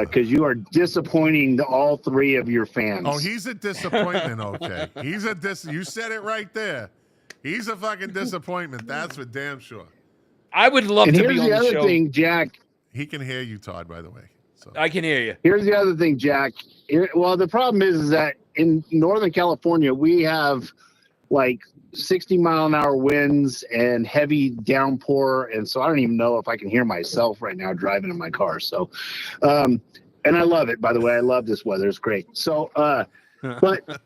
because you are disappointing all 3 of your fans. Oh, he's a disappointment. Okay, you said it right there. He's a fucking disappointment. That's for damn sure. I would love to be on the show. Here's the other thing, Jack. He can hear you, Todd, by the way. So I can hear you. Here's the other thing, Jack. Well, the problem is that in Northern California, we have like 60-mile-an-hour winds and heavy downpour. And so I don't even know if I can hear myself right now driving in my car. So, and I love it, by the way. I love this weather. It's great. So, but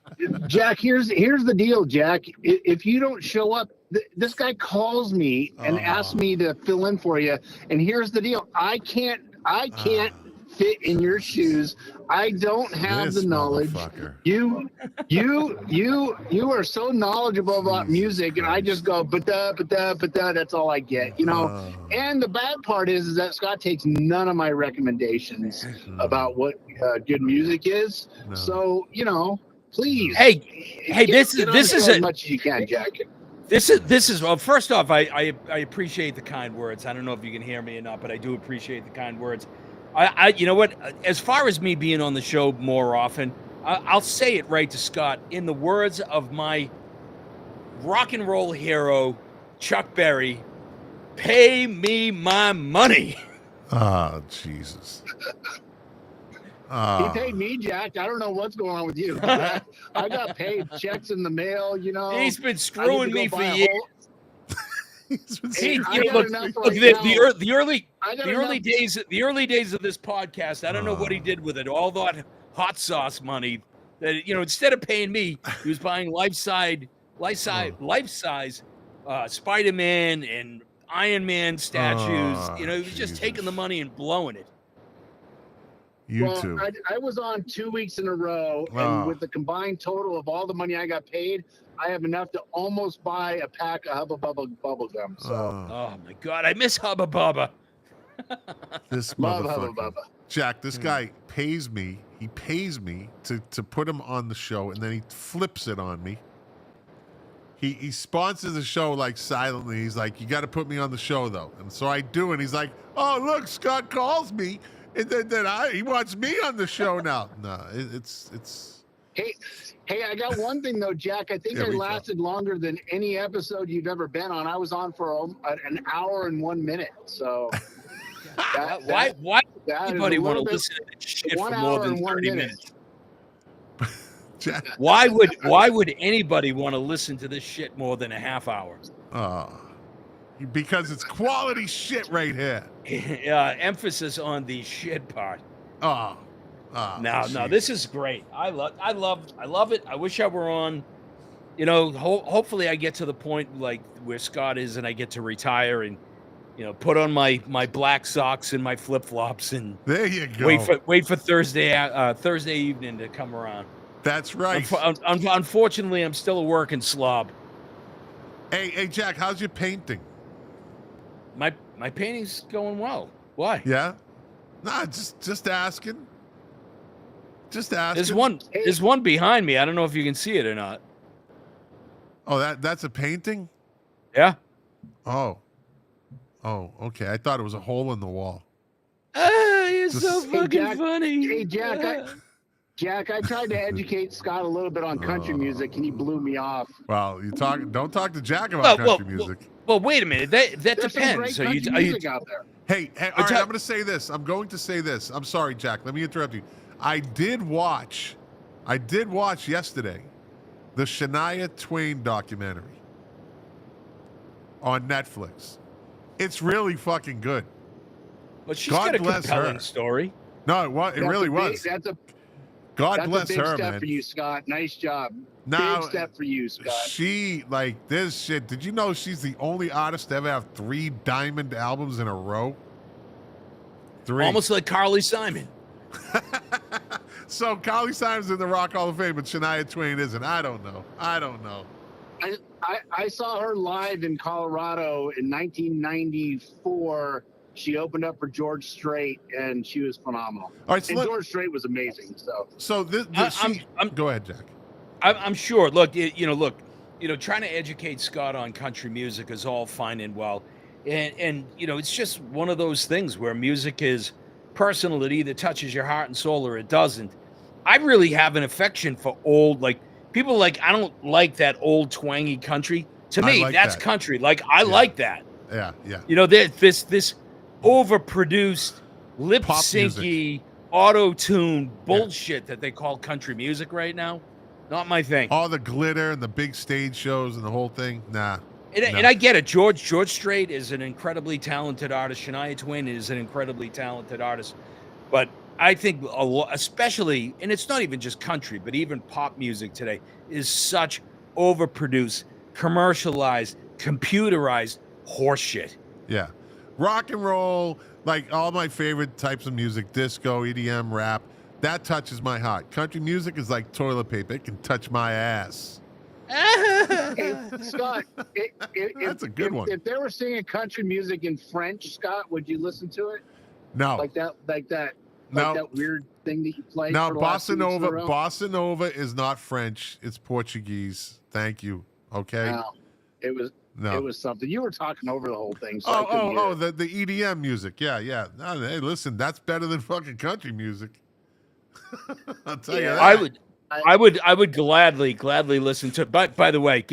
Jack, here's the deal, Jack. If you don't show up, this guy calls me and asks me to fill in for you. And here's the deal. I can't fit in your shoes. I don't have the knowledge. You are so knowledgeable about music, and I just go, but that's all I get, you know. And the bad part is that Scott takes none of my recommendations about what good music is. No. So, you know, please. Hey, this is as much as you can, Jack. This is well. First off, I appreciate the kind words. I don't know if you can hear me or not, but I do appreciate the kind words. I you know what? As far as me being on the show more often, I'll say it right to Scott. In the words of my rock and roll hero, Chuck Berry, pay me my money. Oh, Jesus. He paid me, Jack. I don't know what's going on with you. I got paid, checks in the mail, you know. He's been screwing me for years. The early days of this podcast, I don't know what he did with it. All that hot sauce money that, you know, instead of paying me, he was buying life-size Spider-Man and Iron Man statues. You know, he was just taking the money and blowing it. YouTube. I was on 2 weeks in a row, and with the combined total of all the money I got paid, I have enough to almost buy a pack of Hubba Bubba bubble gum. So, oh my God, I miss Hubba Bubba. This love Hubba motherfucker, Bubba. Jack. This guy pays me. He pays me to put him on the show, and then he flips it on me. He sponsors the show like silently. He's like, "You got to put me on the show, though," and so I do. And he's like, "Oh, look, Scott calls me." And then he wants me on the show now. No, it's. Hey, I got one thing though, Jack. I think I lasted longer than any episode you've ever been on. I was on for an hour and 1 minute. So why anybody want to listen to this shit for more than 30 minutes? Jack. Why would anybody want to listen to this shit more than a half hour? Because it's quality shit right here. Emphasis on the shit part. No, this is great. I love it. I wish I were on. You know, hopefully I get to the point like where Scott is, and I get to retire and, you know, put on my black socks and my flip flops and there you go. Wait for Thursday evening to come around. That's right. Unfortunately, I'm still a working slob. Hey, Jack, how's your painting? My painting's going well. Why? Yeah. Nah, just asking. Just asking. There's one behind me. I don't know if you can see it or not. Oh, that's a painting? Yeah. Oh, okay. I thought it was a hole in the wall. You're so fucking funny. Hey, Jack, I tried to educate Scott a little bit on country music, and he blew me off. Well, don't talk to Jack about country music. Well, wait a minute. That depends. Some great country music out there. Hey, all right, I'm going to say this. I'm sorry, Jack. Let me interrupt you. I did watch yesterday the Shania Twain documentary on Netflix. It's really fucking good. But she's got a compelling story. No, it really was. God bless her, man. Big step for you, Scott. Nice job. Big step for you, Scott. She, like, this shit. Did you know she's the only artist to ever have 3 diamond albums in a row? 3. Almost like Carly Simon. So Carly Simon's in the Rock Hall of Fame, but Shania Twain isn't. I don't know. I saw her live in Colorado in 1994. She opened up for George Strait, and she was phenomenal. All right, so George Strait was amazing. So go ahead, Jack. I'm sure. Look, trying to educate Scott on country music is all fine and well, and you know, it's just one of those things where music is personal. It either touches your heart and soul or it doesn't. I really have an affection for old, like people like. I don't like that old twangy country. To me, that's country. Like I like that. Yeah. You know, this overproduced lip Pop music. syncy, auto-tune bullshit that they call country music right now. Not my thing. All the glitter and the big stage shows and the whole thing. Nah. And I get it. George Strait is an incredibly talented artist. Shania Twain is an incredibly talented artist. But I think a lot, especially, and it's not even just country, but even pop music today is such overproduced, commercialized, computerized horseshit. Yeah. Rock and roll, like all my favorite types of music, disco, EDM, rap, that touches my heart. Country music is like toilet paper. It can touch my ass. Hey, Scott, That's a good one. If they were singing country music in French, Scott, would you listen to it? No. Like that No. that weird thing that you played. Now, for the last 2 weeks in a row? Bossa Nova is not French. It's Portuguese. Thank you. Okay. No, it was something. You were talking over the whole thing. So the EDM music. Yeah. No, hey, listen, that's better than fucking country music. I'll tell you that. I would gladly listen to. But by the way,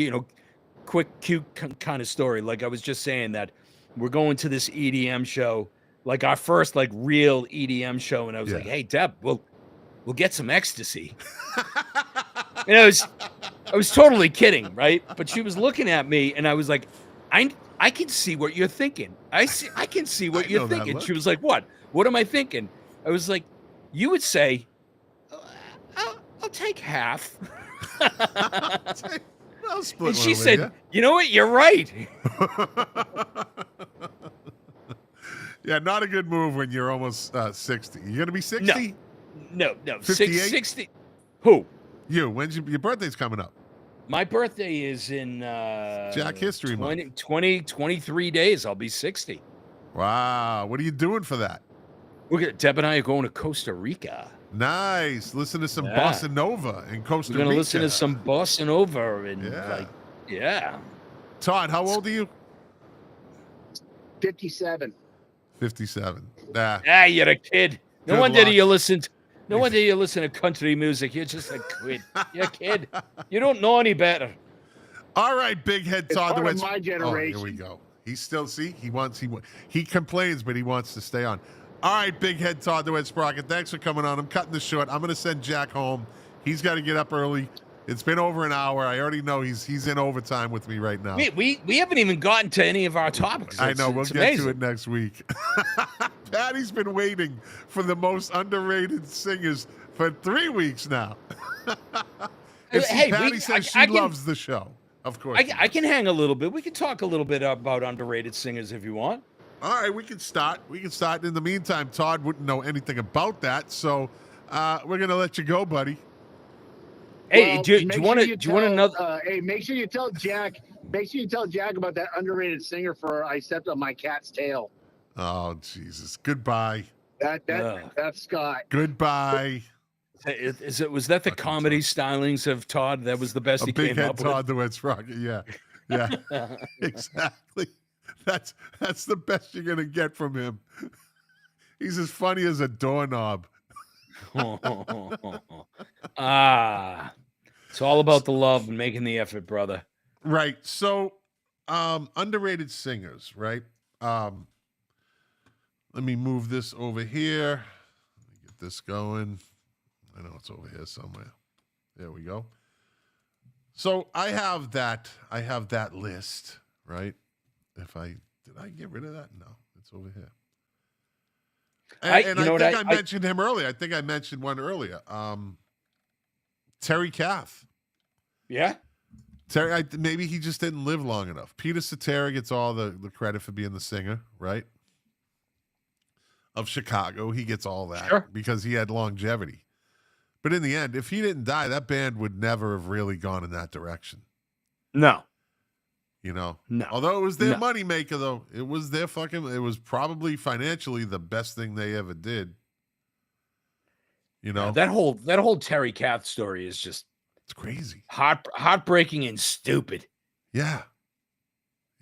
quick, cute kind of story. Like I was just saying that we're going to this EDM show, like our first like real EDM show, and I was like, "Hey, Deb, we'll get some ecstasy." And I was totally kidding, right? But she was looking at me, and I was like, "I can see what you're thinking. I can see what you're thinking." She was like, "What? What am I thinking?" I was like, "You would say." I'll take half. I'll split and she one said, with you know what? You're right. Yeah, not a good move when you're almost 60. You going to be 60? No. 58? 60. Who? You. When's your birthday's coming up? My birthday is in Jack History Month. 23 days. I'll be 60. Wow. What are you doing for that? Deb and I are going to Costa Rica. Nice. Listen to some Bossa Nova in Costa Rica. We're going to listen to some Bossa Nova. And Todd, how old are you? 57. 57. You're a kid. No wonder you listen to country music. You're just a kid. You're a kid. You don't know any better. All right, big head Todd. It's part of my generation. Oh, here we go. He's still, he complains, but he wants to stay on. All right, big head Todd the Wet Sprocket. Thanks for coming on. I'm cutting this short. I'm going to send Jack home. He's got to get up early. It's been over an hour. I already know he's in overtime with me right now. We haven't even gotten to any of our topics. I know. We'll get to it next week. Patty's been waiting for the most underrated singers for 3 weeks now. Patty says she loves the show. Of course. I can hang a little bit. We can talk a little bit about underrated singers if you want. All right, we can start. In the meantime, Todd wouldn't know anything about that, so we're gonna let you go, buddy. Hey, do you want another? Hey, make sure you tell Jack. Make sure you tell Jack about that underrated singer for "I Stepped on My Cat's Tail." Oh Jesus! Goodbye. That's Scott. Goodbye. Was that the comedy stylings of Todd? That was the best he came up with. Todd the Wet Sprocket. Yeah, exactly. That's the best you're gonna get from him. He's as funny as a doorknob. It's all about the love and making the effort, brother. Right. So, underrated singers, right? Let me move this over here. Let me get this going. I know it's over here somewhere. There we go. So I have that list, right? Did I get rid of that? No, it's over here. I think I mentioned him earlier. I think I mentioned one earlier. Terry Kath. Yeah. Terry, maybe he just didn't live long enough. Peter Cetera gets all the credit for being the singer, right? Of Chicago. He gets all that because he had longevity. But in the end, if he didn't die, that band would never have really gone in that direction. No. No. Although it was their moneymaker, though. It was probably financially the best thing they ever did. That whole Terry Kath story is just, it's crazy. Heartbreaking and stupid. Yeah.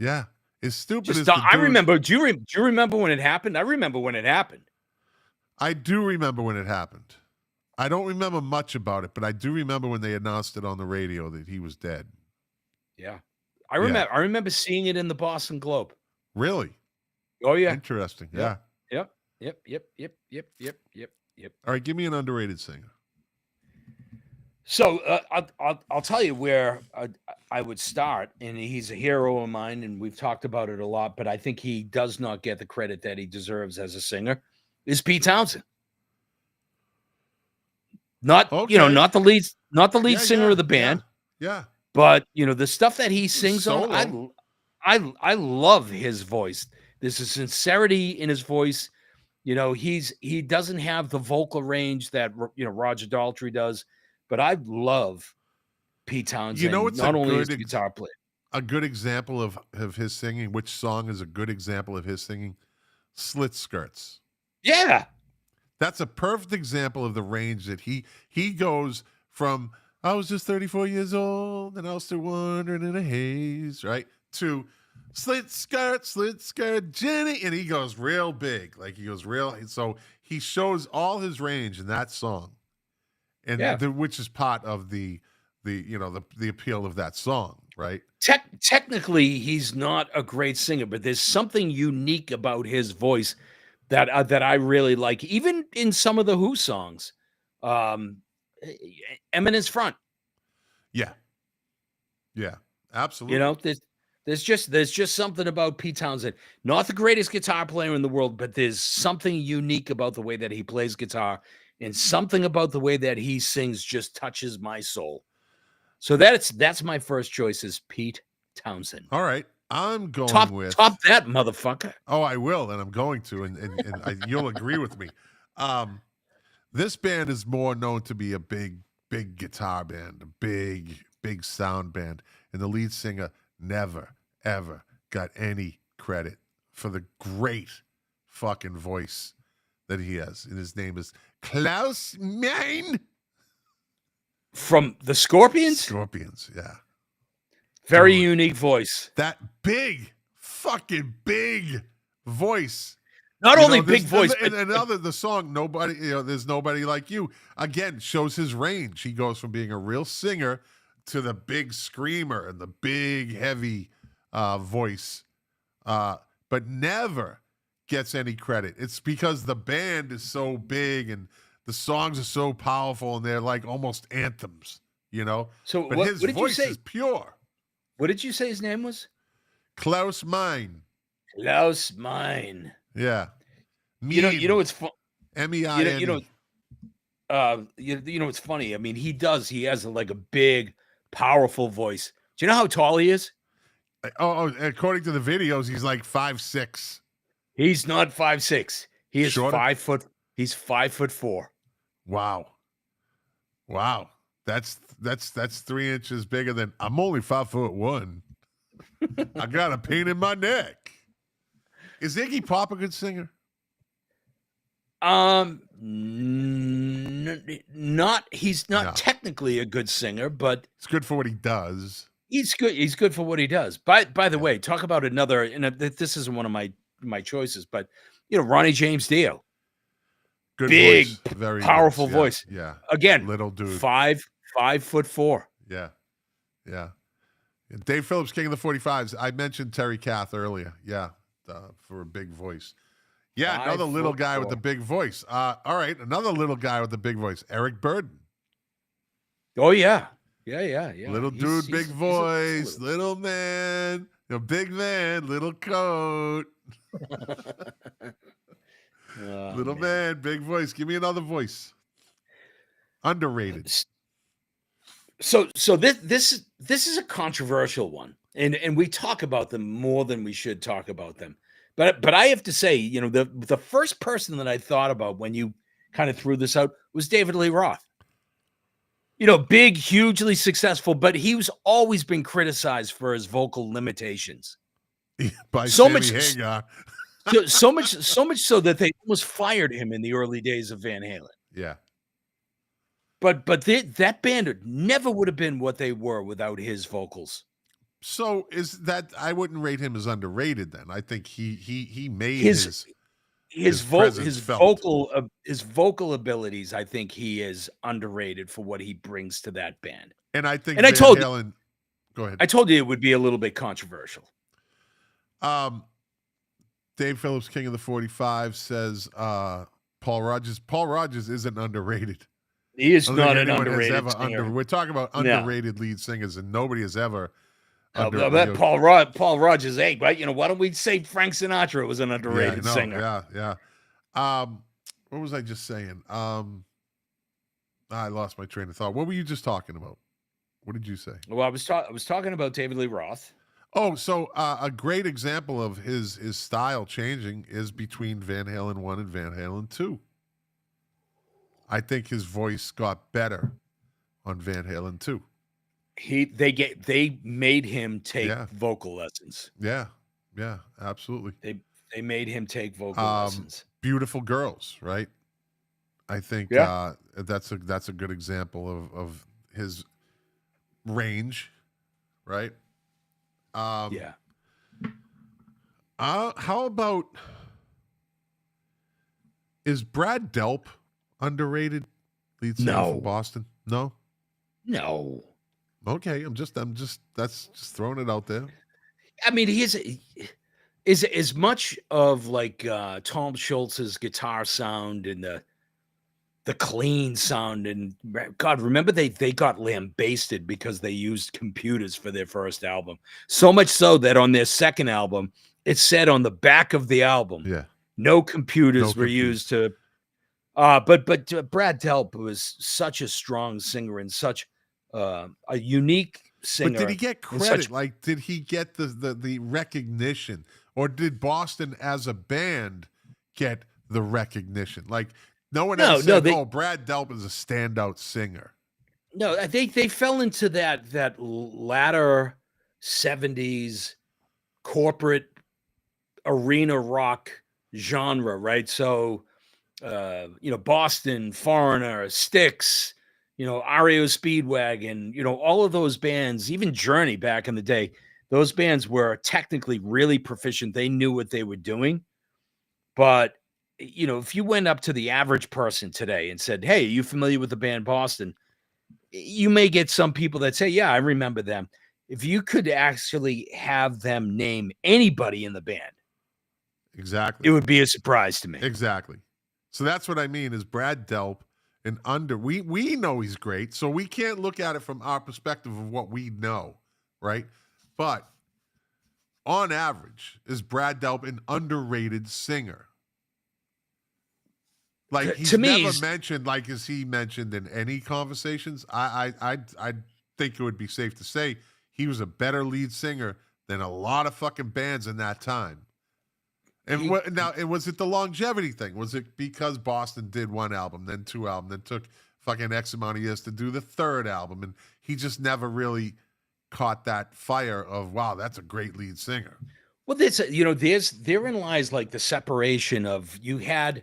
As stupid just, as I remember. Do you remember when it happened? I remember when it happened. I do remember when it happened. I don't remember much about it, but I do remember when they announced it on the radio that he was dead. Yeah. I remember seeing it in the Boston Globe. Really? Oh yeah. Interesting. Yeah. Yep. Yep. All right, give me an underrated singer. So I'll tell you where I would start, and he's a hero of mine, and we've talked about it a lot. But I think he does not get the credit that he deserves as a singer. Is Pete Townsend? Not not the lead singer of the band, Yeah. but the stuff that he sings Solo. on. I love his voice. There's a sincerity in his voice. He doesn't have the vocal range that Roger Daltrey does. But I love Pete Townsend. It's not a only good as a guitar player. A good example of his singing. Which song is a good example of his singing? Slit Skirts. Yeah. That's a perfect example of the range that he goes from, I was just 34 years old and I was still wandering in a haze, right? To slit skirt, Jenny. And he goes real big. Like he goes real. So he shows all his range in that song. And which is part of the appeal of that song, right? Technically, he's not a great singer, but there's something unique about his voice that I really like. Even in some of the Who songs, Eminence Front. Yeah, absolutely. There's just something about Pete Townsend. Not the greatest guitar player in the world, but there's something unique about the way that he plays guitar. And something about the way that he sings just touches my soul. So that's my first choice is Pete Townsend. All right. I'm going top that motherfucker. Oh, I will, and I'm going to, and you'll agree with me. This band is more known to be a big guitar band, a big sound band, and the lead singer never, ever got any credit for the great fucking voice that he has, and his name is Klaus Meine from the Scorpions. Scorpions, yeah. Very unique voice. That fucking big voice. Not only big voice, but the song "Nobody," there's nobody like you. Again, shows his range. He goes from being a real singer to the big screamer and the big heavy voice, but never gets any credit. It's because the band is so big and the songs are so powerful and they're like almost anthems, So, but his voice is pure. What did you say his name was? Klaus Meine. Klaus Meine. Yeah. It's fun. MEINE. It's funny. I mean, he has like a big, powerful voice. Do you know how tall he is? Oh, according to the videos, he's like 5'6". He's not 5'6". He is Shorter? 5 foot. He's 5'4". Wow. That's 3 inches bigger than I'm only 5'1". I got a pain in my neck. Is Iggy Pop a good singer? He's not technically a good singer, but it's good for what he does. He's good for what he does. By the way, talk about another, and this isn't one of my choices, but Ronnie James Dio. Good big, voice. Very powerful good. voice. Yeah. Again, little dude. 5'4". Yeah. Dave Phillips, King of the 45s. I mentioned Terry Kath earlier. Yeah, for a big voice. Yeah, another little guy with the big voice. All right, another little guy with the big voice. Eric Burden. Oh yeah. Yeah. Little dude, big voice. Little man, big man, little coat. Little man, big voice. Give me another voice. Underrated. So this is a controversial one, and we talk about them more than we should talk about them. But I have to say, the first person that I thought about when you kind of threw this out was David Lee Roth. Big, hugely successful, but he's always been criticized for his vocal limitations. By Sammy Hagar. so much so that they almost fired him in the early days of Van Halen. Yeah. But that band never would have been what they were without his vocals. So I wouldn't rate him as underrated then. I think he made his vocal abilities. I think he is underrated for what he brings to that band. And I think Van Halen, go ahead. I told you it would be a little bit controversial. Dave Phillips, King of the 45, says Paul Rogers. Paul Rogers isn't underrated. He is I don't think not an anyone has underrated ever singer. We're talking about No. underrated lead singers, and nobody has ever. I bet Paul Rogers, hey, right? Why don't we say Frank Sinatra was an underrated singer? Yeah. What was I just saying? I lost my train of thought. What were you just talking about? What did you say? Well, I was talking about David Lee Roth. Oh, so a great example of his style changing is between Van Halen 1 and Van Halen 2. I think his voice got better on Van Halen 2. They made him take vocal lessons. Yeah, absolutely. They made him take vocal lessons. Beautiful Girls, right? I think that's a good example of his range, right? How about, is Brad Delp underrated lead singer from Boston? No. Okay, I'm just throwing it out there. I mean, he is as much of like Tom Schultz's guitar sound and the clean sound, and God, remember they got lambasted because they used computers for their first album. So much so that on their second album, it said on the back of the album, no computers were used to. But Brad Delp was such a strong singer and such a unique singer. But did he get credit? Like, did he get the recognition, or did Boston as a band get the recognition? Like, no one ever said, "Oh, Brad Delp is a standout singer." No, they fell into that latter 70s corporate arena rock genre, right? So, Boston, Foreigner, Styx, REO Speedwagon, all of those bands, even Journey back in the day, those bands were technically really proficient. They knew what they were doing. But, if you went up to the average person today and said, "Hey, are you familiar with the band Boston?" You may get some people that say, "Yeah, I remember them." If you could actually have them name anybody in the band, exactly, it would be a surprise to me. Exactly. So that's what I mean is Brad Delp and we know he's great, so we can't look at it from our perspective of what we know, right? But on average, is Brad Delp an underrated singer? Like, he's never mentioned, like, is he mentioned in any conversations? I think it would be safe to say he was a better lead singer than a lot of fucking bands in that time. And was it the longevity thing? Was it because Boston did one album, then two albums, then took fucking X amount of years to do the third album, and he just never really caught that fire of, wow, that's a great lead singer? Well, therein lies like the separation of, you had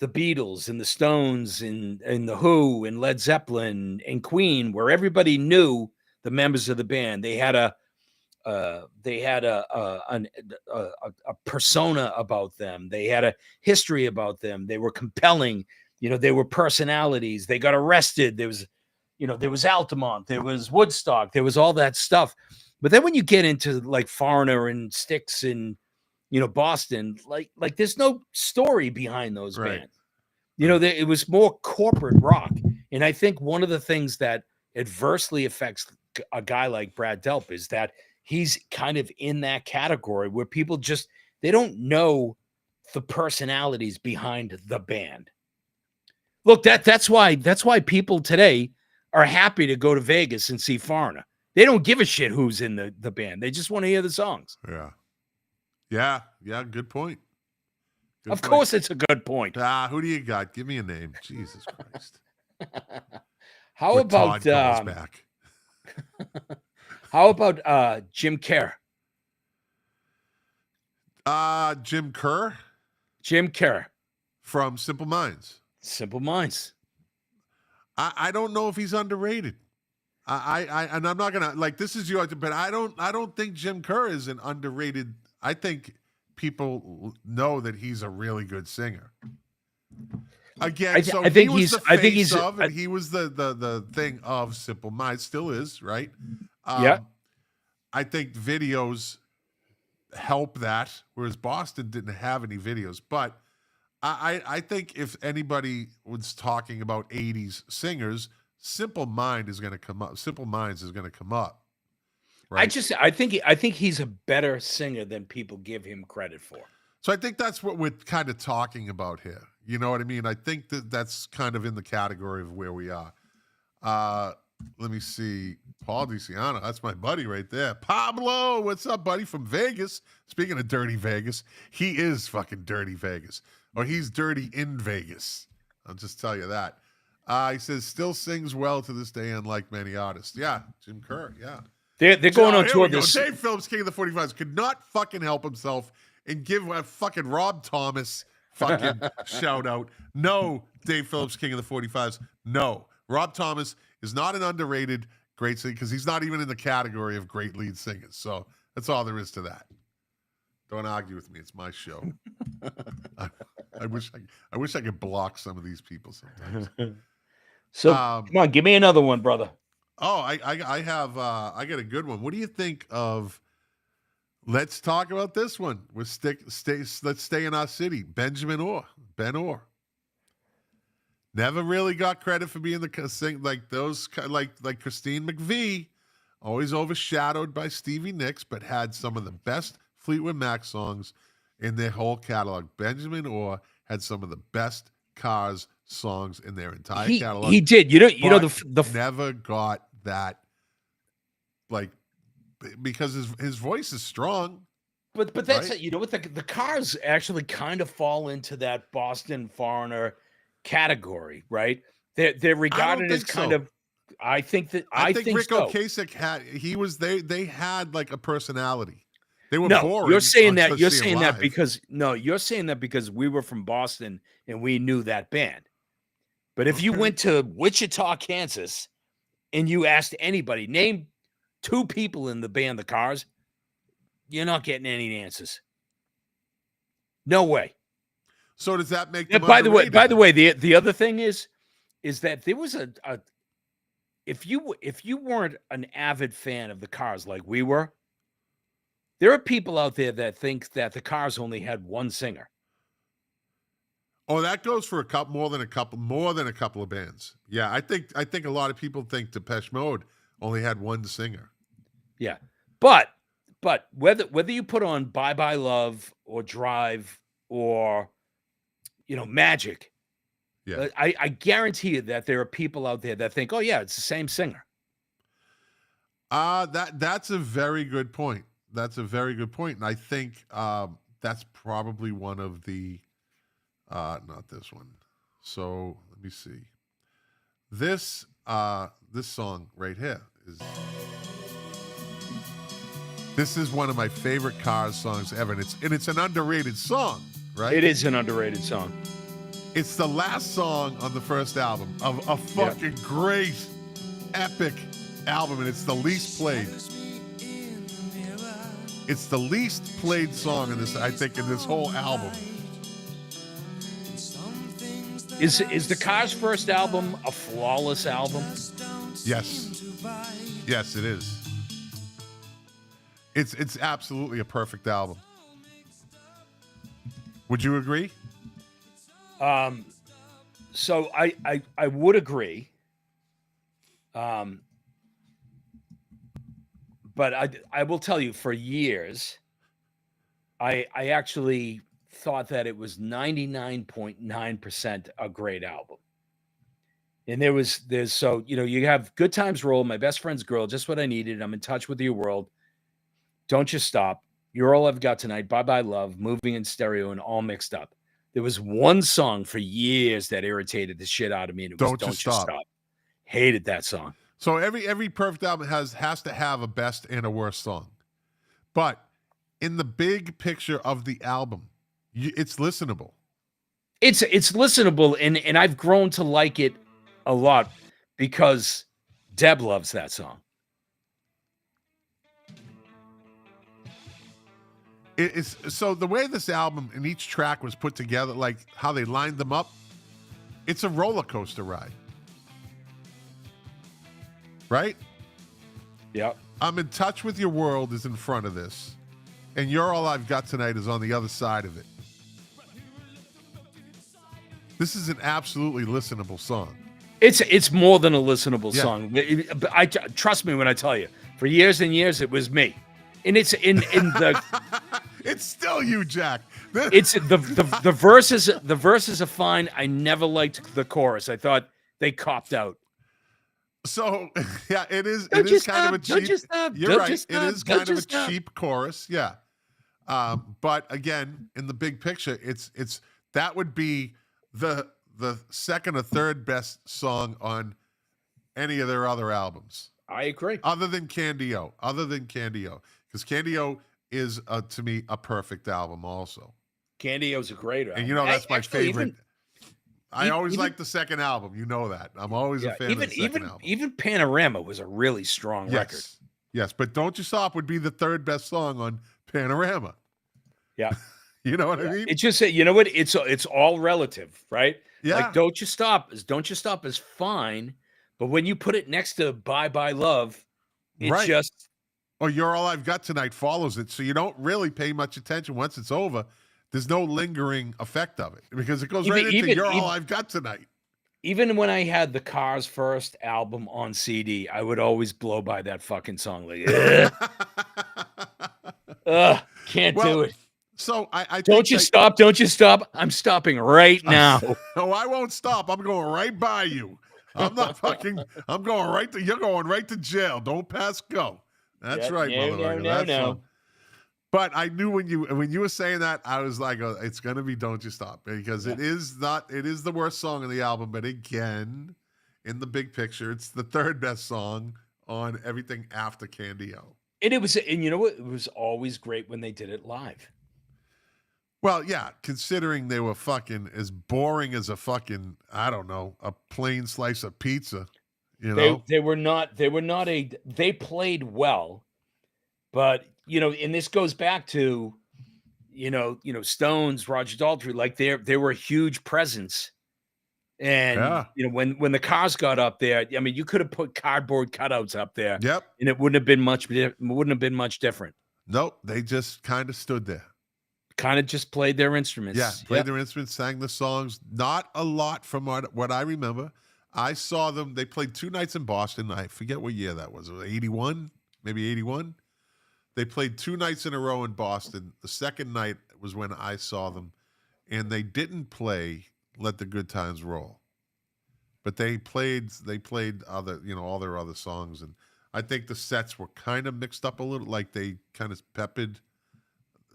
the Beatles and the Stones and the Who and Led Zeppelin and Queen, where everybody knew the members of the band. They had a persona about them. They had a history about them. They were compelling. They were personalities. They got arrested. There was Altamont. There was Woodstock. There was all that stuff. But then when you get into like Foreigner and Styx and Boston, like there's no story behind those bands. It was more corporate rock. And I think one of the things that adversely affects a guy like Brad Delp is that he's kind of in that category where people they don't know the personalities behind the band. Look, that's why people today are happy to go to Vegas and see Foreigner. They don't give a shit who's in the band. They just want to hear the songs. Yeah. Good point. Of course, it's a good point. Who do you got? Give me a name. Jesus Christ. How about Todd calls back? How about Jim Kerr? Jim Kerr? Jim Kerr. From Simple Minds. Simple Minds. I don't know if he's underrated. And I'm not gonna, like, this is your, but I don't think Jim Kerr is an underrated. I think people know that he's a really good singer. Again, he was the thing of Simple Minds, still is, right? I think videos help that, whereas Boston didn't have any videos. But I think if anybody was talking about 80s singers, Simple Minds is going to come up. Right? I think he's a better singer than people give him credit for. So I think that's what we're kind of talking about here. You know what I mean? I think that's kind of in the category of where we are. Let me see. Paul DeCiano, that's my buddy right there. Pablo, what's up, buddy, from Vegas? Speaking of dirty Vegas, he is fucking dirty Vegas. Or he's dirty in Vegas. I'll just tell you that. He says, still sings well to this day, unlike many artists. Yeah, Jim Kerr, yeah. They're going on tour this. Dave Phillips, King of the 45s, could not fucking help himself and give a fucking Rob Thomas fucking shout out. No, Dave Phillips, King of the 45s. No. Rob Thomas is not an underrated great singer because he's not even in the category of great lead singers. So that's all there is to that. Don't argue with me. It's my show. I wish I could block some of these people sometimes. So come on, give me another one, brother. Oh, I got a good one. What do you think of? Let's talk about this one. Let's stay in our city. Ben Orr. Never really got credit for being like Christine McVie, always overshadowed by Stevie Nicks, but had some of the best Fleetwood Mac songs in their whole catalog. Benjamin Orr had some of the best Cars songs in their entire catalog. He did. You know the never got that, like, because his voice is strong. But that's right? You know what, the Cars actually kind of fall into that Boston foreigner category, right? They're regarded as kind of. I think Rick so. Ocasek they had like a personality. They were boring. You're saying that because we were from Boston and we knew that band. But if you went to Wichita, Kansas, and you asked anybody, name 2 people in the band The Cars, you're not getting any answers. No way. So does that make them by the way, the other thing is that there was a if you weren't an avid fan of The Cars like we were, there are people out there that think that The Cars only had one singer. Oh, that goes for more than a couple of bands. Yeah, I think a lot of people think Depeche Mode only had one singer. Yeah, but whether you put on Bye Bye Love or Drive or Magic, yeah, I guarantee you that there are people out there that think, oh yeah, it's the same singer. That's a very good point. That's a very good point, and I think that's probably one of the. Not this one. So let me see. This song right here is one of my favorite Cars songs ever, and it's an underrated song, right? It is an underrated song. It's the last song on the first album of a fucking great, epic album, and it's the least played. It's the least played song in this, I think, in this whole album. Is the Cars' first album a flawless album? Yes. Yes, it is. It's absolutely a perfect album. Would you agree? So I would agree. But I will tell you, for years, I actually thought that it was 99.9% a great album. And you have Good Times Roll, My Best Friend's Girl, Just What I Needed, I'm in Touch with Your World, Don't You Stop, You're All I've Got Tonight, Bye Bye Love, Moving in Stereo, and All Mixed Up. There was one song for years that irritated the shit out of me, and it was Don't You Stop. Hated that song. So every perfect album has to have a best and a worst song. But in the big picture of the album, it's listenable. It's listenable, and I've grown to like it a lot because Deb loves that song. It's so the way this album and each track was put together, like how they lined them up, it's a roller coaster ride. Right? Yeah. I'm in Touch with Your World is in front of this. And You're All I've Got Tonight is on the other side of it. This is an absolutely listenable song. It's more than a listenable Yeah. song. I trust me when I tell you. For years and years, it was me, and it's in the. It's still you, Jack. It's the verses. The verses are fine. I never liked the chorus. I thought they copped out. So yeah, it is. Don't It you is kind of a stop, don't cheap. you stop, You're don't right. you It stop, is don't kind you of a stop. cheap chorus. Yeah. But again, in the big picture, it's that would be the second or third best song on any of their other albums. I agree. Other than Candy-O. Because Candy-O is, to me, a perfect album also. Candy-O's a great album. And you know that's my Actually, favorite. I always even- like the second album. You know that. I'm always a fan of the second album. Even Panorama was a really strong record. Yes, but Don't You Stop would be the third best song on Panorama. Yeah. You know what I mean? It's just that, you know what? It's all relative, right? Yeah. Like Don't You Stop is fine, but when you put it next to Bye Bye Love, it's Right. just Or You're All I've Got Tonight follows it. So you don't really pay much attention once it's over. There's no lingering effect of it because it goes right into You're All I've Got Tonight. even when I had the Cars' first album on CD, I would always blow by that fucking song. Like, can't do it. So I Don't you stop. Don't you stop. I'm stopping right now. No, I won't stop. I'm going right by you. I'm not fucking. I'm going right to. You're going right to jail. Don't pass go. That's Yep. right, No, motherfucker. no, That's no. fun. But I knew when you were saying that, I was like, oh, it's gonna be "Don't You Stop" because it is not. It is the worst song on the album, but again, in the big picture, it's the third best song on everything after Candy-O. And you know what? It was always great when they did it live. Well, yeah, considering they were fucking as boring as a fucking, I don't know, a plain slice of pizza, you know? They played well, but and this goes back to, Stones, Roger Daltrey, like they were a huge presence. And when the Cars got up there, I mean, you could have put cardboard cutouts up there. Yep. And it wouldn't have been much different. Nope, they just kind of stood there. Kind of just played their instruments. Yeah, played their instruments, sang the songs. Not a lot from what I remember. I saw them. They played 2 nights in Boston. I forget what year that was. 81, maybe 81. They played 2 nights in a row in Boston. The second night was when I saw them, and they didn't play "Let the Good Times Roll," but they played other, all their other songs, and I think the sets were kind of mixed up a little. Like they kind of peppered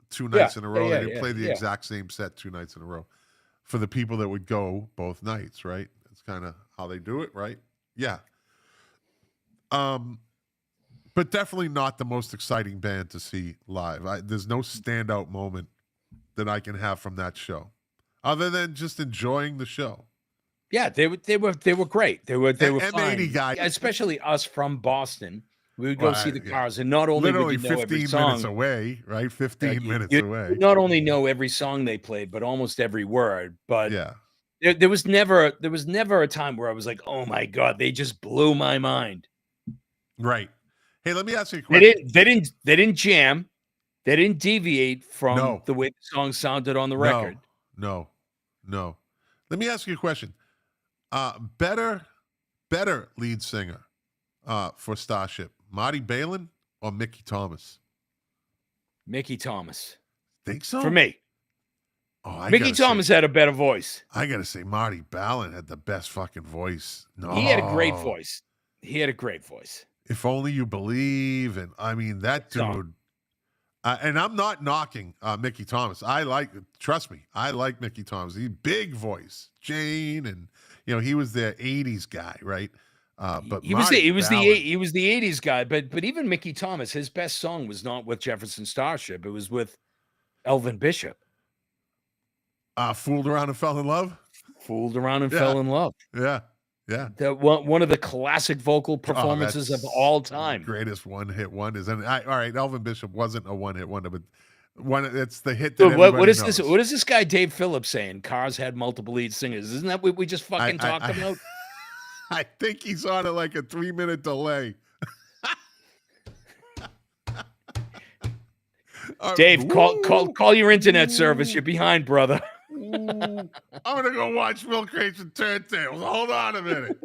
2 nights in a row. They didn't play the exact same set 2 nights in a row for the people that would go both nights, right? That's kind of how they do it, right? Yeah. But definitely not the most exciting band to see live. There's no standout moment that I can have from that show, other than just enjoying the show. Yeah, they were great. They were M80 fine. guy, Especially us from Boston. We would go see the Cars, and not only literally would you know 15 every song, minutes away, right? 15 minutes you away. not only know every song they played, but almost every word. But Yeah. there was never a time where I was like, oh my God, they just blew my mind. Right. Hey, let me ask you a question. They didn't jam. They didn't deviate from No. the way the song sounded on the record. No. Let me ask you a question. Better lead singer for Starship, Marty Balin or Mickey Thomas? Mickey Thomas. Think so? For me. Oh, Mickey Thomas had a better voice. I gotta say, Marty Balin had the best fucking voice. No, He had a great voice. If Only You Believe, and I mean that dude. And I'm not knocking Mickey Thomas. Trust me, I like Mickey Thomas. He's big voice, Jane, and he was the '80s guy, right? But he was the 80s guy. But even Mickey Thomas, his best song was not with Jefferson Starship. It was with Elvin Bishop. Fooled Around and Fell in Love. Fell in love. Yeah. One of the classic vocal performances of all time. Greatest one-hit wonders. And all right, Elvin Bishop wasn't a one-hit wonder, but it's the hit that Dude, everybody what is knows. this? What is this guy Dave Phillips saying? Cars had multiple lead singers. Isn't that what we just fucking talked about? I think he's on a 3-minute delay. Dave, call your internet service. You're behind, brother. I'm gonna go watch Milk Crates and Turntables. Hold on a minute.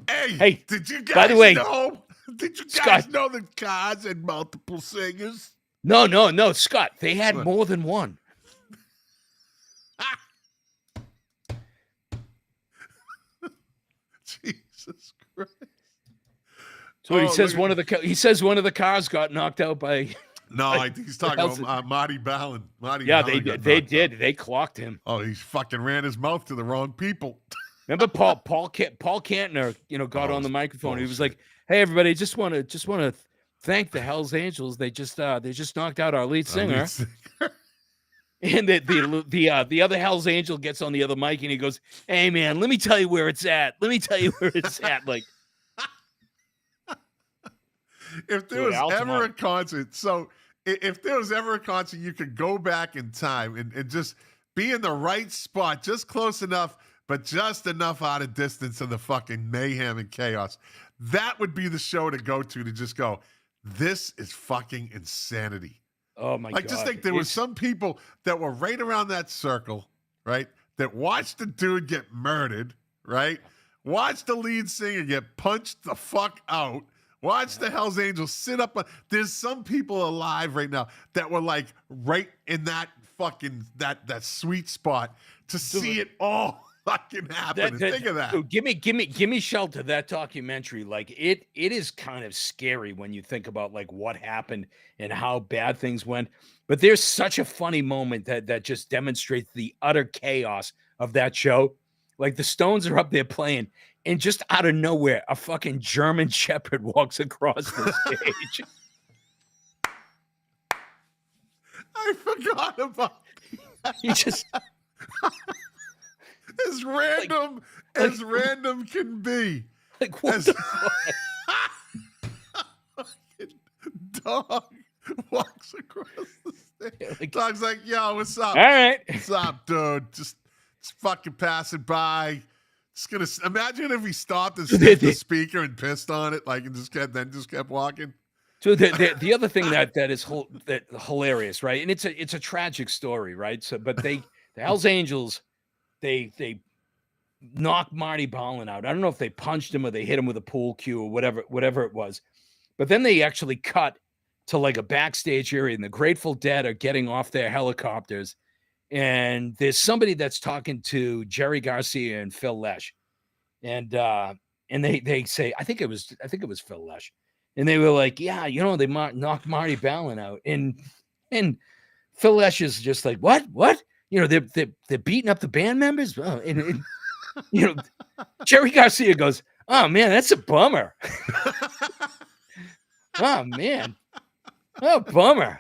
Hey, did you guys by the way, know? Did you guys know that Cars had multiple singers? No, Scott. They had more than one. Jesus Christ. So he says one of the cars got knocked out by. No, I think he's talking about Marty Ballin. They did. They clocked him. Oh, he fucking ran his mouth to the wrong people. Remember Paul Kantner, got on the microphone. He was like, "Hey, everybody, just want to thank the Hells Angels. They just knocked out our lead singer." And the other Hells Angel gets on the other mic and he goes, "Hey man, let me tell you where it's at. Like, if there was ever a concert, if there was ever a concert, you could go back in time and just be in the right spot, just close enough, but just enough out of distance of the fucking mayhem and chaos. That would be the show to go to just go, this is fucking insanity. Oh my God. Just think there were some people that were right around that circle, right? That watched the dude get murdered, right? Watched the lead singer get punched the fuck out. Watch the Hells Angels sit up. There's some people alive right now that were like right in that fucking that sweet spot to see it all fucking happen. Think of that. Dude, give me shelter. That documentary, like it is kind of scary when you think about like what happened and how bad things went. But there's such a funny moment that just demonstrates the utter chaos of that show. Like the Stones are up there playing, and just out of nowhere, a fucking German Shepherd walks across the stage. I forgot about that. He just as random can be. Like what the fuck? Dog walks across the stage. Yeah, Dog's like, yo, what's up? All right. What's up, dude? Just fucking passing by. Just gonna imagine if he stopped and sniffed the speaker and pissed on it, like, and just kept walking. So the other thing that is hilarious, right? And it's a tragic story, right? So, but the Hells Angels, they knocked Marty Ballin out. I don't know if they punched him or they hit him with a pool cue or whatever it was. But then they actually cut to like a backstage area, and the Grateful Dead are getting off their helicopters. And there's somebody that's talking to Jerry Garcia and Phil Lesh, and they say, I think it was Phil Lesh, and they were like, yeah, they knocked Marty Ballin out, and Phil Lesh is just like, what, they're beating up the band members, and Jerry Garcia goes, oh man, that's a bummer. Oh man, oh bummer.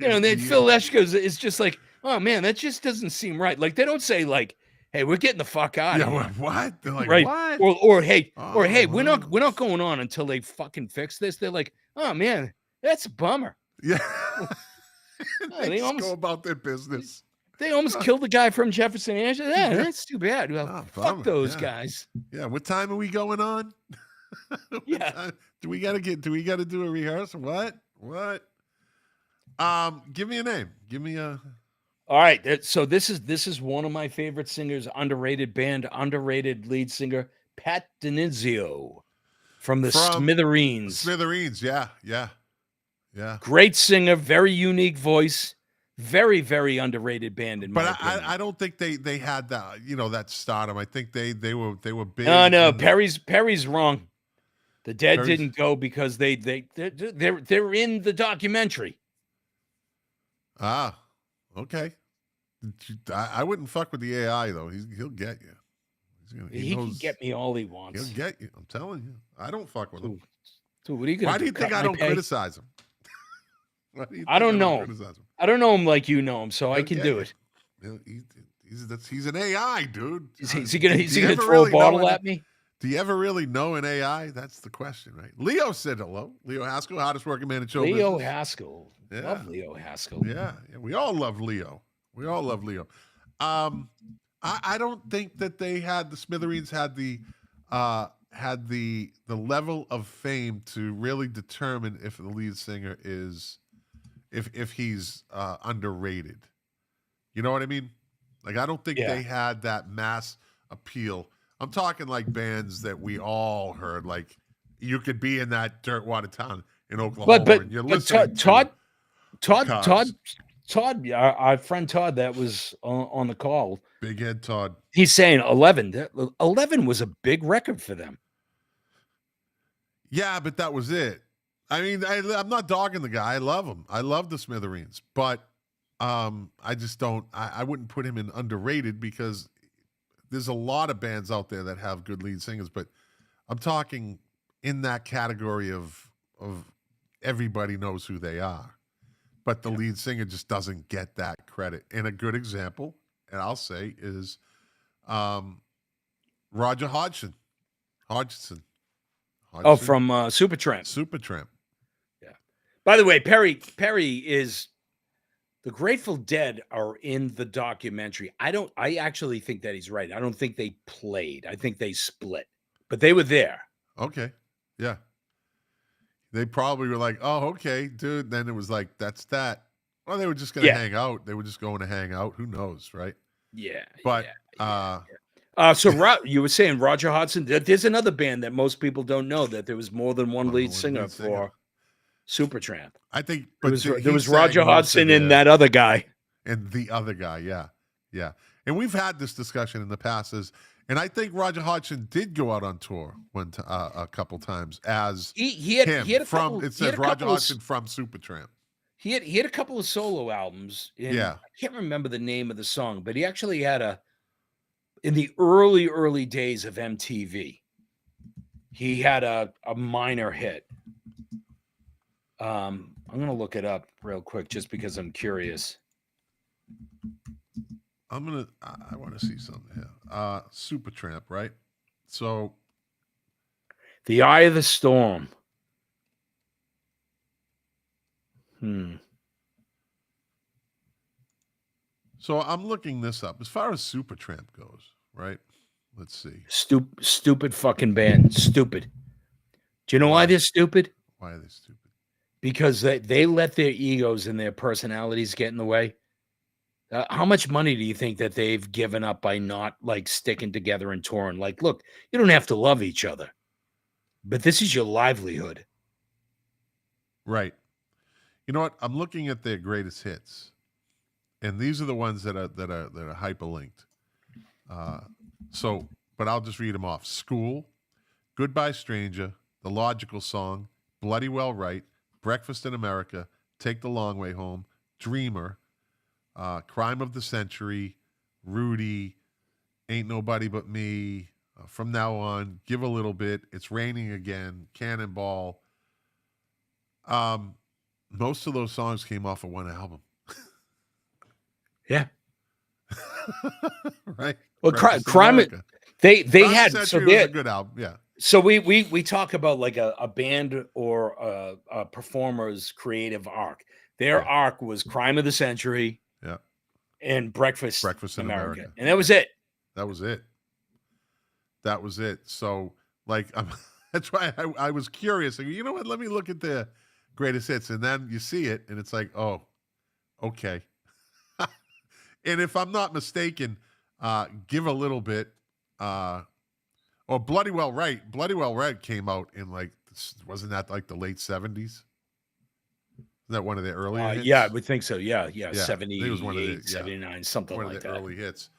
And then Phil Lesh goes, it's just like, oh man, that just doesn't seem right. Like they don't say like, hey, we're getting the fuck out of here. What? They're like, right? What? Or hey, we're not going on until they fucking fix this. They're like, oh man, that's a bummer. Yeah. They almost go about their business. They almost killed the guy from Jefferson. Yeah, that's too bad. Well, fuck those guys. Yeah. What time are we going on? Yeah. Do we gotta do a rehearsal? What? Give me a name. Give me a. All right. So this is one of my favorite singers, underrated band, underrated lead singer, Pat Denizio from Smithereens. Smithereens, yeah. Great singer, very unique voice, very, very underrated band in my opinion. I don't think they had that, that stardom. I think they were big. No, Perry's wrong. The Dead didn't go because they're in the documentary. Ah, okay. I wouldn't fuck with the AI though. He'll get you. He can get me all he wants. He'll get you. I'm telling you. I don't fuck with him. Dude, what are you gonna Why do you think I don't criticize him? I don't know him. I don't know him like you know him, so I can do it. He's an AI, dude. Is he gonna throw a bottle at me? Do you ever really know an AI? That's the question, right? Leo said hello. Leo Haskell, hottest working man in show business. Leo Haskell. Yeah. Love Leo Haskell. Yeah. We all love Leo. I don't think that they had the Smithereens had had the level of fame to really determine if the lead singer is if he's underrated. You know what I mean? Like I don't think Yeah. they had that mass appeal. I'm talking like bands that we all heard. Like you could be in that dirt water town in Oklahoma and you're listening Todd, to Cars. Todd, our friend Todd that was on the call. Big Head Todd. He's saying 11. 11 was a big record for them. Yeah, but that was it. I mean, I'm not dogging the guy. I love him. I love the Smithereens, but I just don't. I wouldn't put him in underrated because there's a lot of bands out there that have good lead singers, but I'm talking in that category of everybody knows who they are, but the lead singer just doesn't get that credit. And a good example, and I'll say, is Roger Hodgson. Oh, from Supertramp. Supertramp. Yeah. By the way, Perry is the Grateful Dead are in the documentary. I actually think that he's right. I don't think they played. I think they split, but they were there. Okay. Yeah. They probably were like, oh, okay, dude. Then it was like, that's that. Well, they were just going to hang out. They were just going to hang out. Who knows, right? Yeah. But, so you were saying Roger Hodgson. There's another band that most people don't know that there was more than one lead singer for Supertramp. I think there was Roger Hodgson and that other guy. And the other guy, yeah. Yeah. And we've had this discussion in the past, and I think Roger Hodgson did go out on tour a couple times as he had a couple, it says Roger Hodgson from Supertramp. He had a couple of solo albums. I can't remember the name of the song, but he actually had in the early days of MTV, he had a minor hit. I'm going to look it up real quick just because I'm curious. I want to see something here. Supertramp, right? So The Eye of the Storm. So I'm looking this up. As far as Supertramp goes, right? Let's see. Stupid fucking band. Stupid. Do you know why they're stupid? Why are they stupid? Because they let their egos and their personalities get in the way. How much money do you think that they've given up by not like sticking together and touring? Like, look, you don't have to love each other, but this is your livelihood. Right. You know what? I'm looking at their greatest hits, and these are the ones that are hyperlinked. But I'll just read them off: School, Goodbye Stranger, The Logical Song, Bloody Well Right, Breakfast in America, Take the Long Way Home, Dreamer, Crime of the Century, Rudy, Ain't Nobody But Me, From Now On, Give a Little Bit, It's Raining Again, Cannonball. Most of those songs came off of one album. Yeah. Right. Well, Crime they had so they a good album. Yeah. So we talk about like a band or a performer's creative arc. Their arc was Crime of the Century. Yeah. And Breakfast in America. And that was it. That was it. So like that's why I was curious. Like, you know what? Let me look at the greatest hits. And then you see it and it's like, oh, okay. And if I'm not mistaken, Give a Little Bit, or Bloody Well Right. Bloody Well Right came out in wasn't that like the late 70s? Is that one of the earlier hits? Yeah, I would think so. Yeah. 78, it was one of the, 79, something one like of the that. early hits.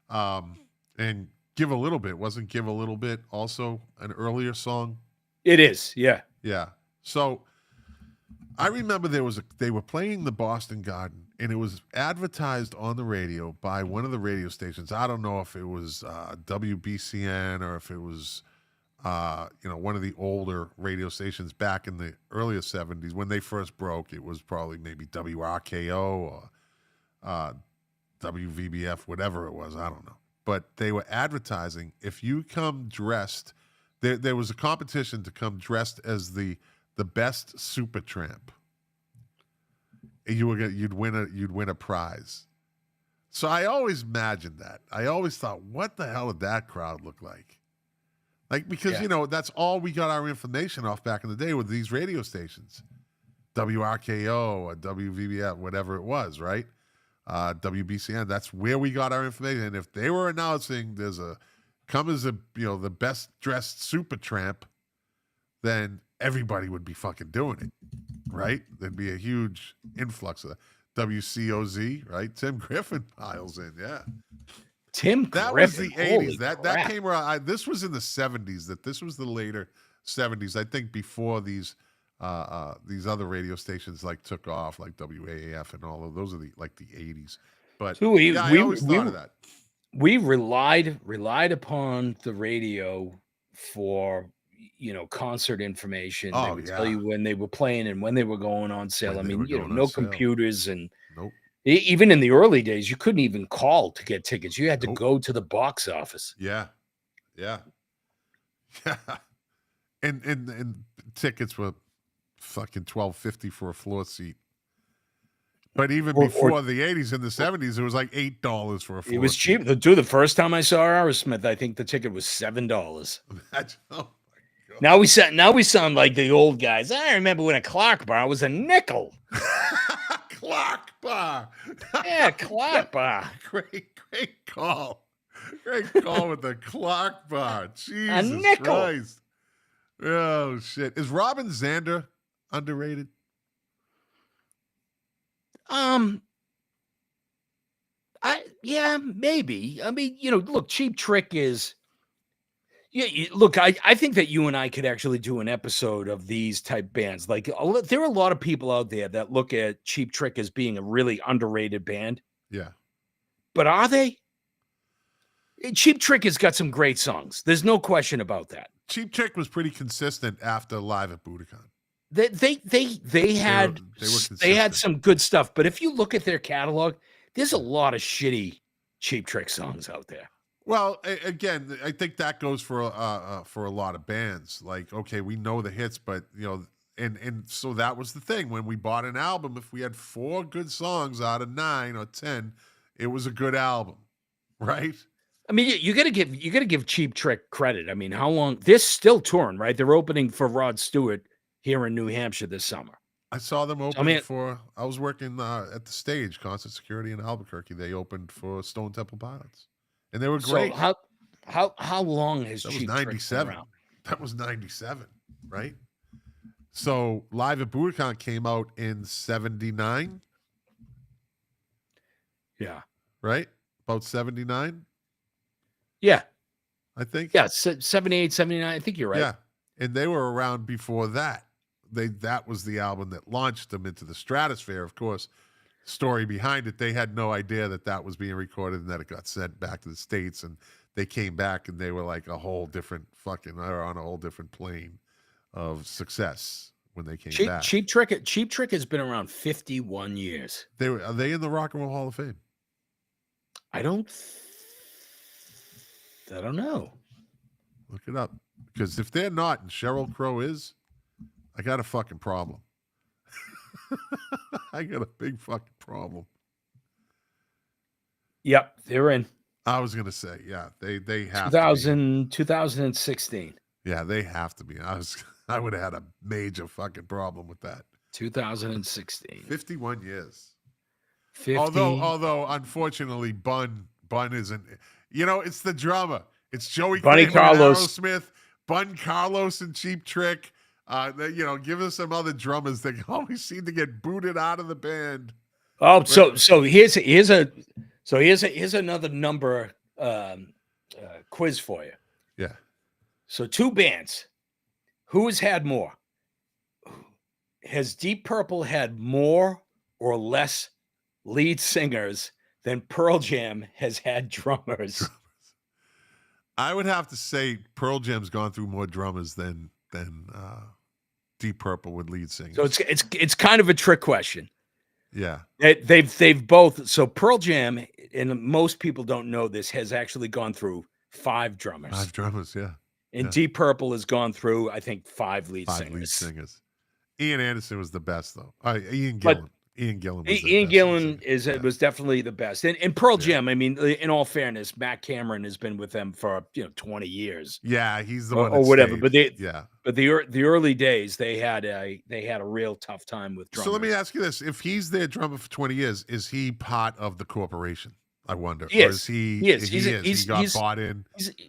And Give a Little Bit. Wasn't Give a Little Bit also an earlier song? It is, yeah. Yeah. So I remember they were playing the Boston Garden, and it was advertised on the radio by one of the radio stations. I don't know if it was WBCN or if it was one of the older radio stations back in the earlier 70s when they first broke. It was probably maybe WRKO or WVBF, whatever it was. I don't know. But they were advertising, if you come dressed, there was a competition to come dressed as the best Supertramp. You'd win a prize. So I always imagined that. I always thought, what the hell did that crowd look like? Like, because, that's all we got our information off back in the day with these radio stations. WRKO or WVBF, whatever it was, right? WBCN. That's where we got our information. And if they were announcing come as the best dressed super tramp, then everybody would be fucking doing it, right? There'd be a huge influx of that. WCOZ, right? Tim Griffin piles in, yeah. That was the 80s. That came around. This was in the 70s. This was the later 70s. I think before these other radio stations like took off, like WAAF and all of those are the 80s. But so I always thought of that. We relied upon the radio for concert information. They would tell you when they were playing and when they were going on sale. I mean, no computers and nope. Even in the early days, you couldn't even call to get tickets. You had to go to the box office. Yeah. And tickets were fucking $12.50 for a floor seat. But even before the 80s and the 70s, it was like $8 for a floor seat. It was cheap. Dude, the first time I saw Aerosmith, I think the ticket was $7. Oh my God. Now we sound like the old guys. I remember when a Clark bar was a nickel. Clark bar. Yeah, Clark bar. Great call. Great call with the Clark bar. Jesus a nickel. Christ. Oh shit. Is Robin Zander underrated? Yeah, maybe. I mean, look, Cheap Trick is. Yeah, look, I think that you and I could actually do an episode of these type bands. Like, there are a lot of people out there that look at Cheap Trick as being a really underrated band. Yeah. But are they? Cheap Trick has got some great songs. There's no question about that. Cheap Trick was pretty consistent after Live at Budokan. They had some good stuff. But if you look at their catalog, there's a lot of shitty Cheap Trick songs out there. Well, again, I think that goes for a lot of bands. Like, okay, we know the hits, but and so that was the thing when we bought an album. If we had 4 good songs out of 9 or 10, it was a good album, right? I mean, you got to give Cheap Trick credit. I mean, how long? They're still touring, right? They're opening for Rod Stewart here in New Hampshire this summer. I saw them open I was working at the stage, Concert Security in Albuquerque. They opened for Stone Temple Pilots. And they were great. So how long has Cheap Trick been around? That was 97, right? So Live at Budokan came out in 79. Yeah. Right? About 79? Yeah. I think. Yeah, 78, 79. I think you're right. Yeah. And they were around before that. That was the album that launched them into the stratosphere, of course. Story behind it, they had no idea that was being recorded and that it got sent back to the States, and they came back and they were like on a whole different plane of success when they came back. Cheap Trick has been around 51 years. Are they in the Rock and Roll Hall of Fame? I don't know. Look it up, because if they're not and Sheryl Crow is, I got a fucking problem. I got a big fucking problem. Yep, they're in. I was gonna say, yeah, they have 2016. Yeah, they have to be. I would have had a major fucking problem with that. 2016. 51 years. 50. Although unfortunately, Bun isn't. It's the drummer. It's Joey Bunny Carlos, Aerosmith, Bun Carlos, and Cheap Trick. Give us some other drummers that always seem to get booted out of the band. Oh, so here's another number quiz for you. Yeah. So 2 bands. Who has had more? Has Deep Purple had more or less lead singers than Pearl Jam has had drummers? I would have to say Pearl Jam's gone through more drummers than Deep Purple with lead singers. So it's kind of a trick question. Yeah. They've both. So Pearl Jam, and most people don't know this, has actually gone through 5 drummers. 5 drummers, yeah. And Deep Purple has gone through, I think, 5 lead singers. 5 lead singers. Ian Anderson was the best, though. Ian Gillan. Ian Gillan was Ian Gillan was definitely the best. And Pearl Jam, I mean, in all fairness, Matt Cameron has been with them for 20 years. Yeah, he's the or, one or whatever. stayed. But the early days they had a real tough time with drummers. So let me ask you this: if he's their drummer for 20 years, is he part of the corporation? I wonder. He or is. is he? He is. He got bought in.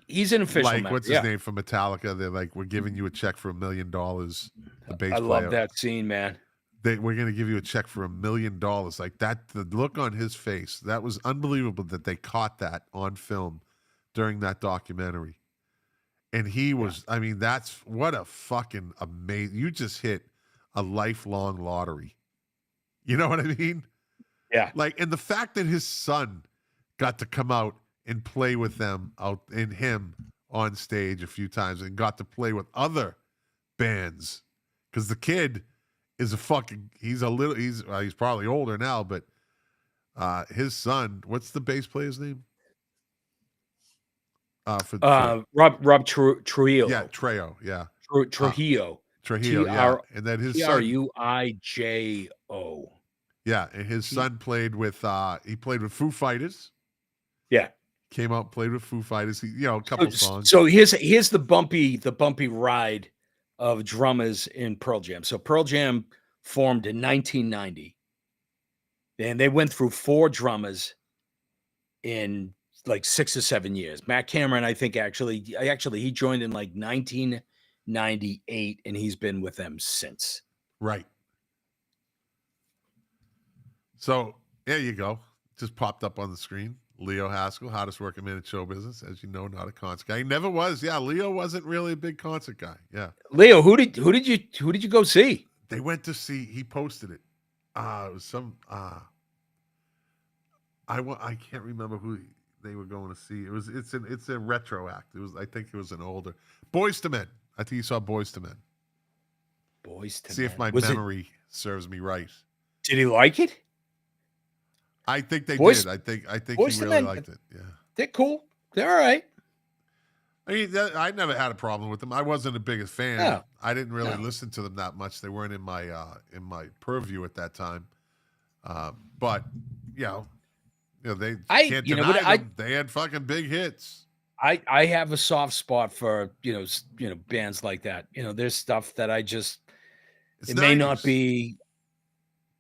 He's an official like member. What's his name from Metallica? They're like, we're giving you a check for $1 million. The bass player. I love that scene, man. We're going to give you a check for $1 million. Like that, the look on his face, that was unbelievable that they caught that on film during that documentary. And he was, I mean, that's what a fucking amazing, you just hit a lifelong lottery. You know what I mean? Yeah. Like, and the fact that his son got to come out and play with them him on stage a few times and got to play with other bands. Because the kid is he's probably older now, but his son, what's the bass player's name? Rob Trujillo. Yeah, Trejo. Yeah, Trujillo. Trujillo. Yeah, and then his son Ruijo. Yeah, and his son played with Foo Fighters. Yeah, came out and played with Foo Fighters. A couple songs. So here's the bumpy ride of drummers in Pearl Jam. So Pearl Jam formed in 1990, and they went through 4 drummers in like 6 or 7 years. Matt Cameron, I think actually he joined in like 1998, and he's been with them since. Right. So there you go. Just popped up on the screen. Leo Haskell, hottest working man in show business. As you know, not a concert guy. He never was. Yeah, Leo wasn't really a big concert guy. Yeah. Leo, who did you go see? They went to see. He posted it. It was some. I can't remember who they were going to see. It's a retro act. I think it was an older Boys to Men. I think you saw Boys to Men. Boys to Men. See if my memory serves me right. Did he like it? I think they did. I think he really liked it. Yeah, they're cool. They're all right. I mean, I never had a problem with them. I wasn't the biggest fan. No. I didn't really listen to them that much. They weren't in my purview at that time. But they can't deny them. They had fucking big hits. I have a soft spot for bands like that. There's stuff that may not be.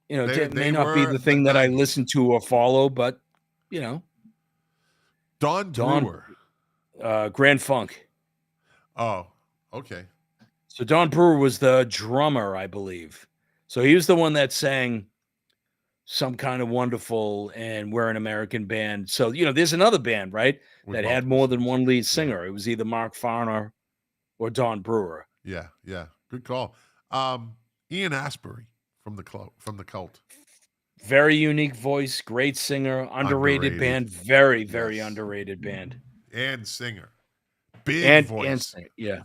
It may not be the thing that I listen to or follow, but Don Brewer, Grand Funk. Oh, okay. So Don Brewer was the drummer, I believe. So he was the one that sang Some Kind of Wonderful and We're an American Band. So there's another band, right, that had more than one lead singer. Yeah. It was either Mark Farner or Don Brewer. Yeah, good call. Ian Astbury. From the Cult. Very unique voice, great singer, underrated band, very, very underrated band. And singer. Big voice. And singer. Yeah.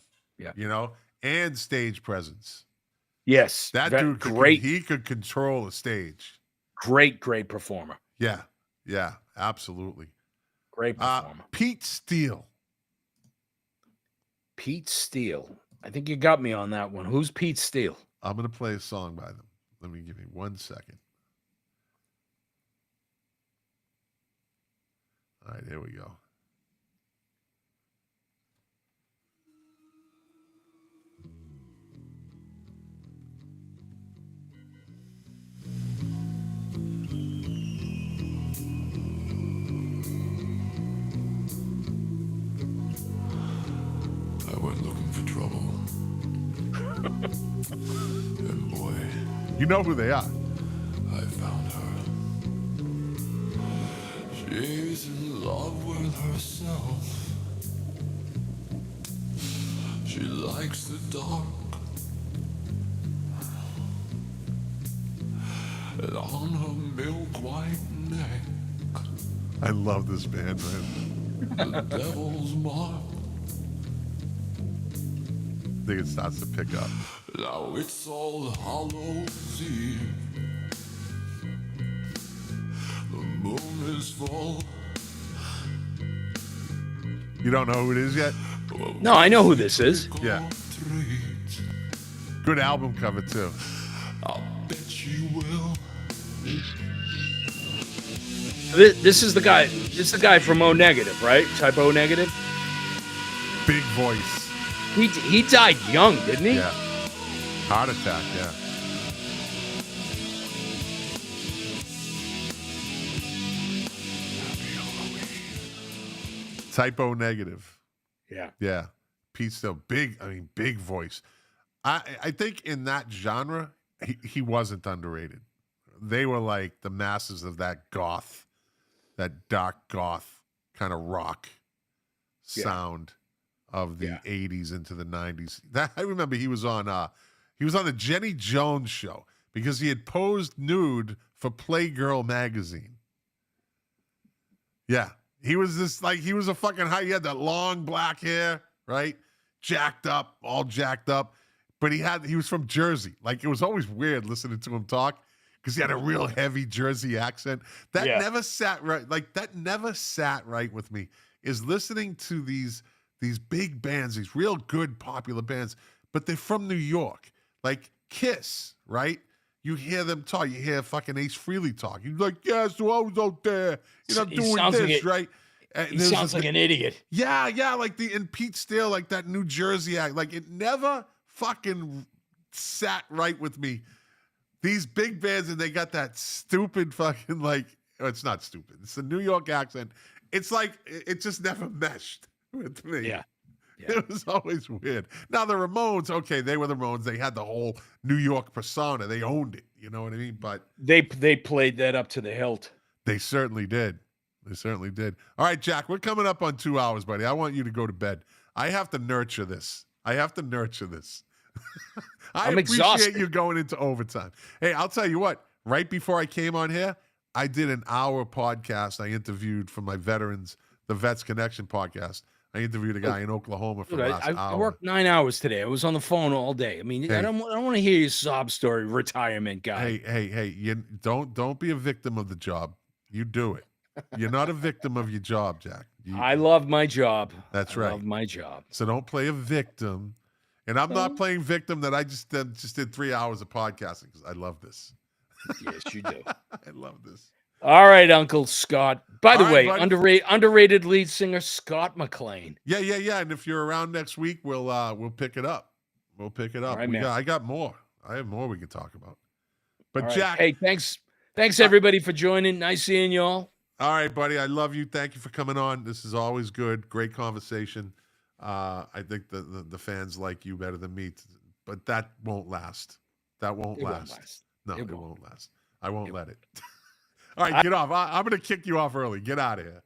And stage presence. Yes. That dude he could control a stage. Great performer. Yeah, absolutely. Great performer. Pete Steele. Pete Steele. I think you got me on that one. Who's Pete Steele? I'm going to play a song by them. Let me give you 1 second. All right, here we go. I went looking for trouble. And boy, you know who they are. I found her. She's in love with herself. She likes the dark. And on her milk white neck, I love this band, man. The devil's mark. I think it starts to pick up. Now it's All Hallows Eve. The moon is full. You don't know who it is yet? No, I know who this is. Yeah. Good album cover too. I'll bet you will. This is the guy. This is the guy from O Negative, right? Type O Negative. Big voice. He died young, didn't he? Yeah. Heart attack, yeah. Typo negative. Yeah. Yeah. Pete Steele, big voice. I think in that genre, he wasn't underrated. They were like the masses of that goth, that dark goth kind of rock sound of the 80s into the 90s. That I remember he was on the Jenny Jones show because he had posed nude for Playgirl magazine. Yeah. He was he was a fucking high. He had that long black hair, right? All jacked up. But he was from Jersey. Like, it was always weird listening to him talk because he had a real heavy Jersey accent. That never sat right. Like, that never sat right with me, is listening to these big bands, these real good popular bands, but they're from New York. Like Kiss, right? You hear them talk. You hear fucking Ace Frehley talk. You're like, yeah, so I was out there, doing this, right? He sounds like an idiot. Yeah, like and Pete Steele, like that New Jersey act. Like, it never fucking sat right with me. These big bands, and they got that stupid fucking it's not stupid. It's the New York accent. It's like, it just never meshed with me. Yeah. It was always weird. Now, the Ramones, okay, they were the Ramones. They had the whole New York persona. They owned it. You know what I mean? But they played that up to the hilt. They certainly did. They certainly did. All right, Jack, we're coming up on 2 hours, buddy. I want you to go to bed. I have to nurture this. I I'm appreciate exhausted. you going into overtime. Hey, I'll tell you what. Right before I came on here, I did an hour podcast. I interviewed for my veterans, the Vets Connection podcast. I interviewed a guy in Oklahoma for the last hour. I worked 9 hours today. I was on the phone all day. I mean, I don't want to hear your sob story, retirement guy. Hey! You don't be a victim of the job. You do it. You're not a victim of your job, Jack. I love my job. That's right. I love my job. So don't play a victim. And I'm not playing victim that I just did 3 hours of podcasting because I love this. Yes, you do. I love this. All right, Uncle Scott. By the way, buddy. underrated lead singer Scott McLean. Yeah. And if you're around next week, we'll pick it up. We'll pick it up. All right, I got more. I have more we can talk about. But right. Jack, hey, thanks everybody for joining. Nice seeing y'all. All right, buddy. I love you. Thank you for coming on. This is always good. Great conversation. I think the fans like you better than me, but that won't last. That won't last. No, it won't last. I won't let it. All right, get off. I'm going to kick you off early. Get out of here.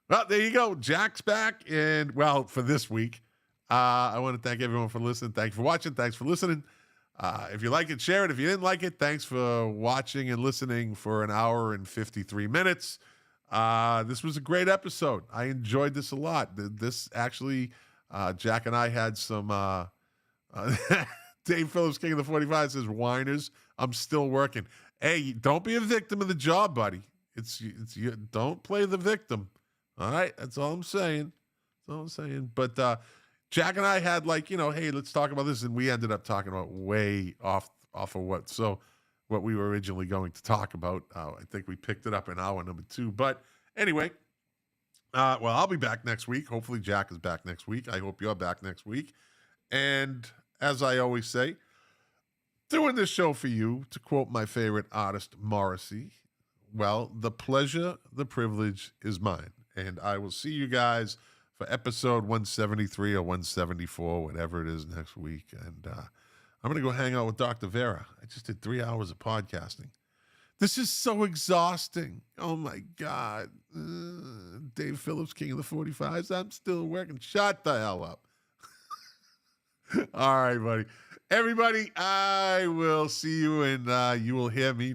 Well, there you go. Jack's back. And, well, for this week, I want to thank everyone for listening. Thanks for watching. Thanks for listening. If you like it, share it. If you didn't like it, thanks for watching and listening for an hour and 53 minutes. This was a great episode. I enjoyed this a lot. This actually, Jack and I had some, Dave Phillips, King of the 45, says, whiners, I'm still working. Hey, don't be a victim of the job, buddy. It's you. Don't play the victim. All right? That's all I'm saying. But Jack and I had hey, let's talk about this. And we ended up talking about way off of what we were originally going to talk about. I think we picked it up in hour number 2. But anyway, I'll be back next week. Hopefully Jack is back next week. I hope you're back next week. And as I always say, doing this show for you, to quote my favorite artist, Morrissey, well, the pleasure, the privilege is mine. And I will see you guys for episode 173 or 174, whatever it is, next week. And I'm going to go hang out with Dr. Vera. I just did 3 hours of podcasting. This is so exhausting. Oh, my God. Dave Phillips, King of the 45s. I'm still working. Shut the hell up. All right, buddy. Everybody, I will see you, and you will hear me